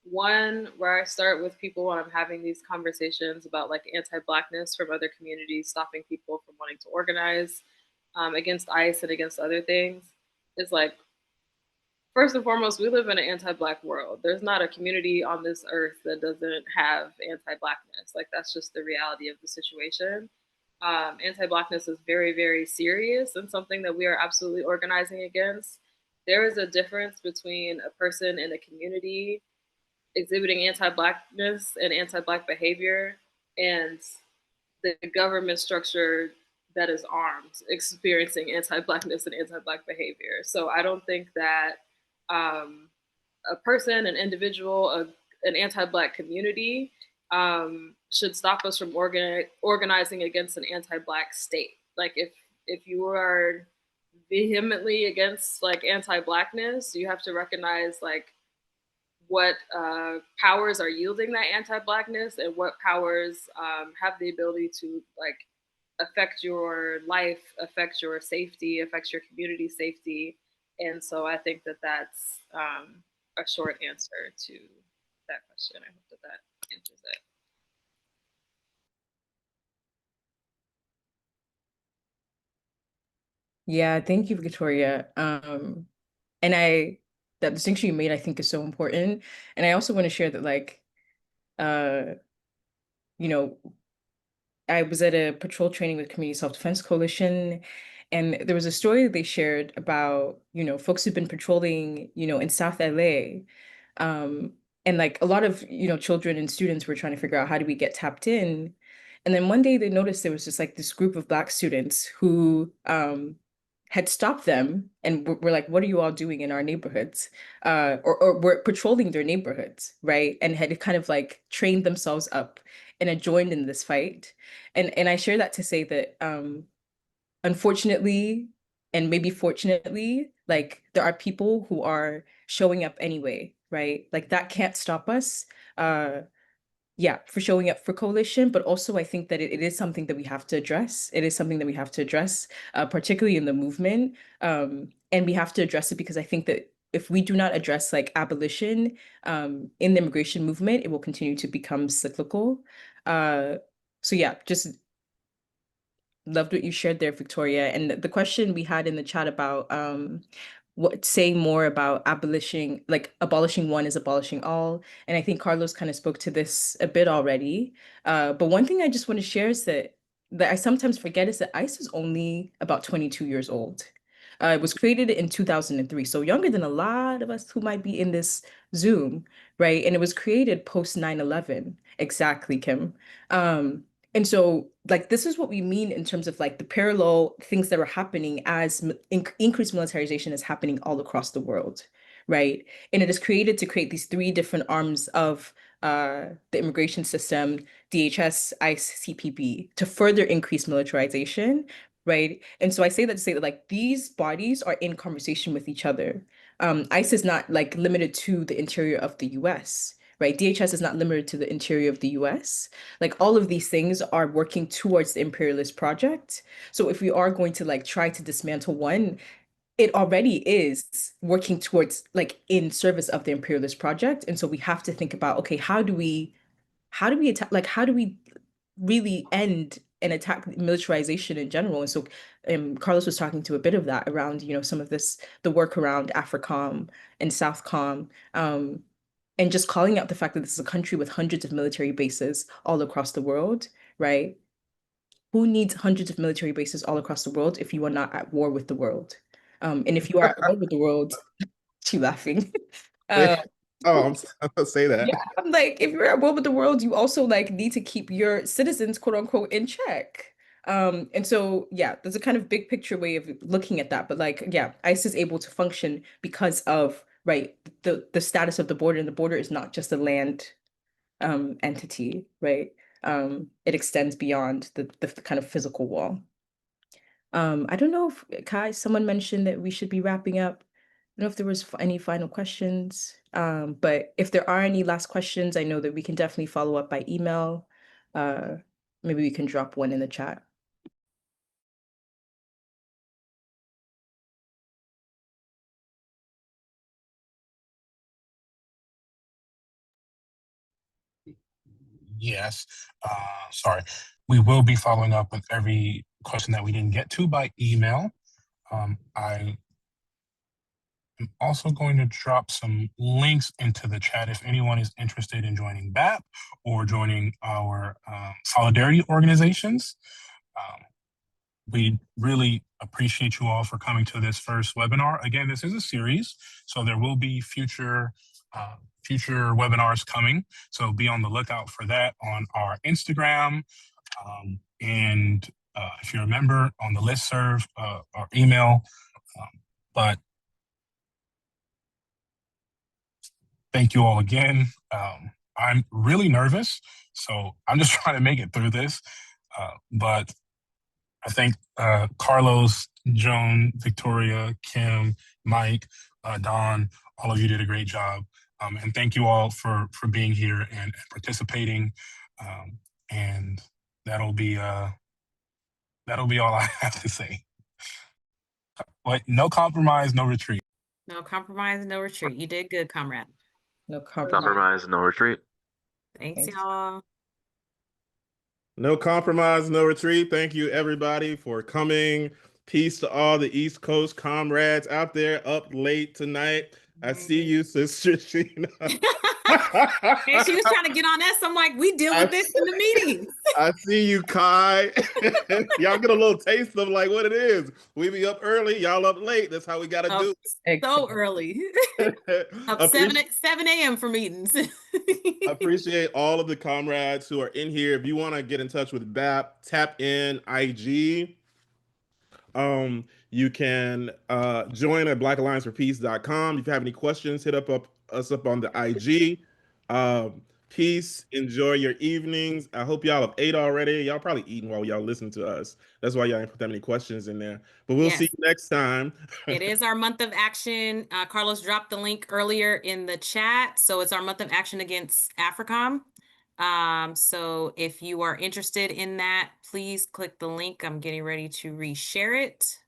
one where I start with people when I'm having these conversations about like anti-Blackness from other communities, stopping people from wanting to organize against ICE and against other things, is like, first and foremost, we live in an anti-Black world. There's not a community on this earth that doesn't have anti-Blackness. Like that's just the reality of the situation. Anti-Blackness is very, very serious and something that we are absolutely organizing against. There is a difference between a person in a community exhibiting anti-Blackness and anti-Black behavior and the government structure that is armed experiencing anti-Blackness and anti-Black behavior. So I don't think that a person, an individual, an anti-Black community should stop us from organizing against an anti-Black state. Like if you are vehemently against like anti-Blackness, you have to recognize like what powers are yielding that anti-Blackness and what powers have the ability to like affect your life, affect your safety, affect your community safety. And so I think that that's a short answer to that question. I hope that that answers it. Yeah, thank you, Victoria. And that distinction you made, I think, is so important. And I also want to share that, like, you know, I was at a patrol training with Community Self-Defense Coalition, and there was a story that they shared about, folks who've been patrolling, in South LA. And like a lot of, children and students were trying to figure out how do we get tapped in. And then one day they noticed there was just like this group of Black students who had stopped them and were like, what are you all doing in our neighborhoods? Or were patrolling their neighborhoods, right? And had kind of like trained themselves up and had joined in this fight. And I share that to say that unfortunately, and maybe fortunately, like there are people who are showing up anyway, right? Like that can't stop us. Yeah, for showing up for coalition, but also I think that it is something that we have to address. It is something that we have to address, particularly in the movement. And we have to address it because I think that if we do not address like abolition in the immigration movement, it will continue to become cyclical. So yeah, just loved what you shared there, Victoria. And the question we had in the chat about what saying more about abolishing one is abolishing all. And I think Carlos kind of spoke to this a bit already. But one thing I just want to share is that I sometimes forget is that ICE is only about 22 years old. It was created in 2003, so younger than a lot of us who might be in this Zoom, right? And it was created post 9/11. Exactly, Kim. And so, like, this is what we mean in terms of like the parallel things that are happening as increased militarization is happening all across the world, right? And it is created to create these three different arms of the immigration system, DHS, ICE, CPB, to further increase militarization, right? And so I say that to say that like these bodies are in conversation with each other. ICE is not like limited to the interior of the US, right? DHS is not limited to the interior of the US. Like all of these things are working towards the imperialist project. So if we are going to like try to dismantle one, it already is working towards like in service of the imperialist project. And so we have to think about, okay, how do we attack, like how do we really end and attack militarization in general? And so Carlos was talking to a bit of that around, some of this, the work around AFRICOM and SOUTHCOM. And just calling out the fact that this is a country with hundreds of military bases all across the world, right? Who needs hundreds of military bases all across the world if you are not at war with the world? And if you are at war with the world, she laughing. Oh, I'll say that. Yeah, I'm like, if you're at war with the world, you also like need to keep your citizens, quote unquote, in check. And so, yeah, there's a kind of big picture way of looking at that. But like, yeah, ICE is able to function because of, right, the status of the border. And the border is not just a land entity, right? It extends beyond the kind of physical wall. I don't know if Kai, someone mentioned that we should be wrapping up. I don't know if there was any final questions, but if there are any last questions, I know that we can definitely follow up by email. Maybe we can drop one in the chat. Yes, sorry. We will be following up with every question that we didn't get to by email. I am also going to drop some links into the chat if anyone is interested in joining BAP or joining our solidarity organizations. We really appreciate you all for coming to this first webinar. Again, this is a series, so there will be future webinars coming. So be on the lookout for that on our Instagram. And if you're a member, on the listserv or email. But thank you all again. I'm really nervous, so I'm just trying to make it through this. But I thank Carlos, Joan, Victoria, Kim, Mike, Don, all of you did a great job. And thank you all for being here and participating. And that'll be all I have to say. But no compromise, no retreat. No compromise, no retreat. You did good, comrade. No compromise. Compromise, no retreat. Thanks, Thanks. y'all. No compromise, no retreat. Thank you, everybody, for coming. Peace to all the East Coast comrades out there up late tonight. I see you, Sister Sheena. And she was trying to get on us. I'm like, we deal with this in the meetings. I see you, Kai. Y'all get a little taste of like what it is. We be up early, y'all up late. That's how we got to do. So Excellent. early. Up 7 a.m. for meetings. Appreciate all of the comrades who are in here. If you want to get in touch with BAP, tap in IG. You can join at blackallianceforpeace.com. If you have any questions, hit us up on the IG. Peace. Enjoy your evenings. I hope y'all have ate already. Y'all probably eating while y'all listen to us. That's why y'all ain't put that many questions in there. But we'll see you next time. It is our month of action. Carlos dropped the link earlier in the chat. So it's our month of action against AFRICOM. So if you are interested in that, please click the link. I'm getting ready to reshare it.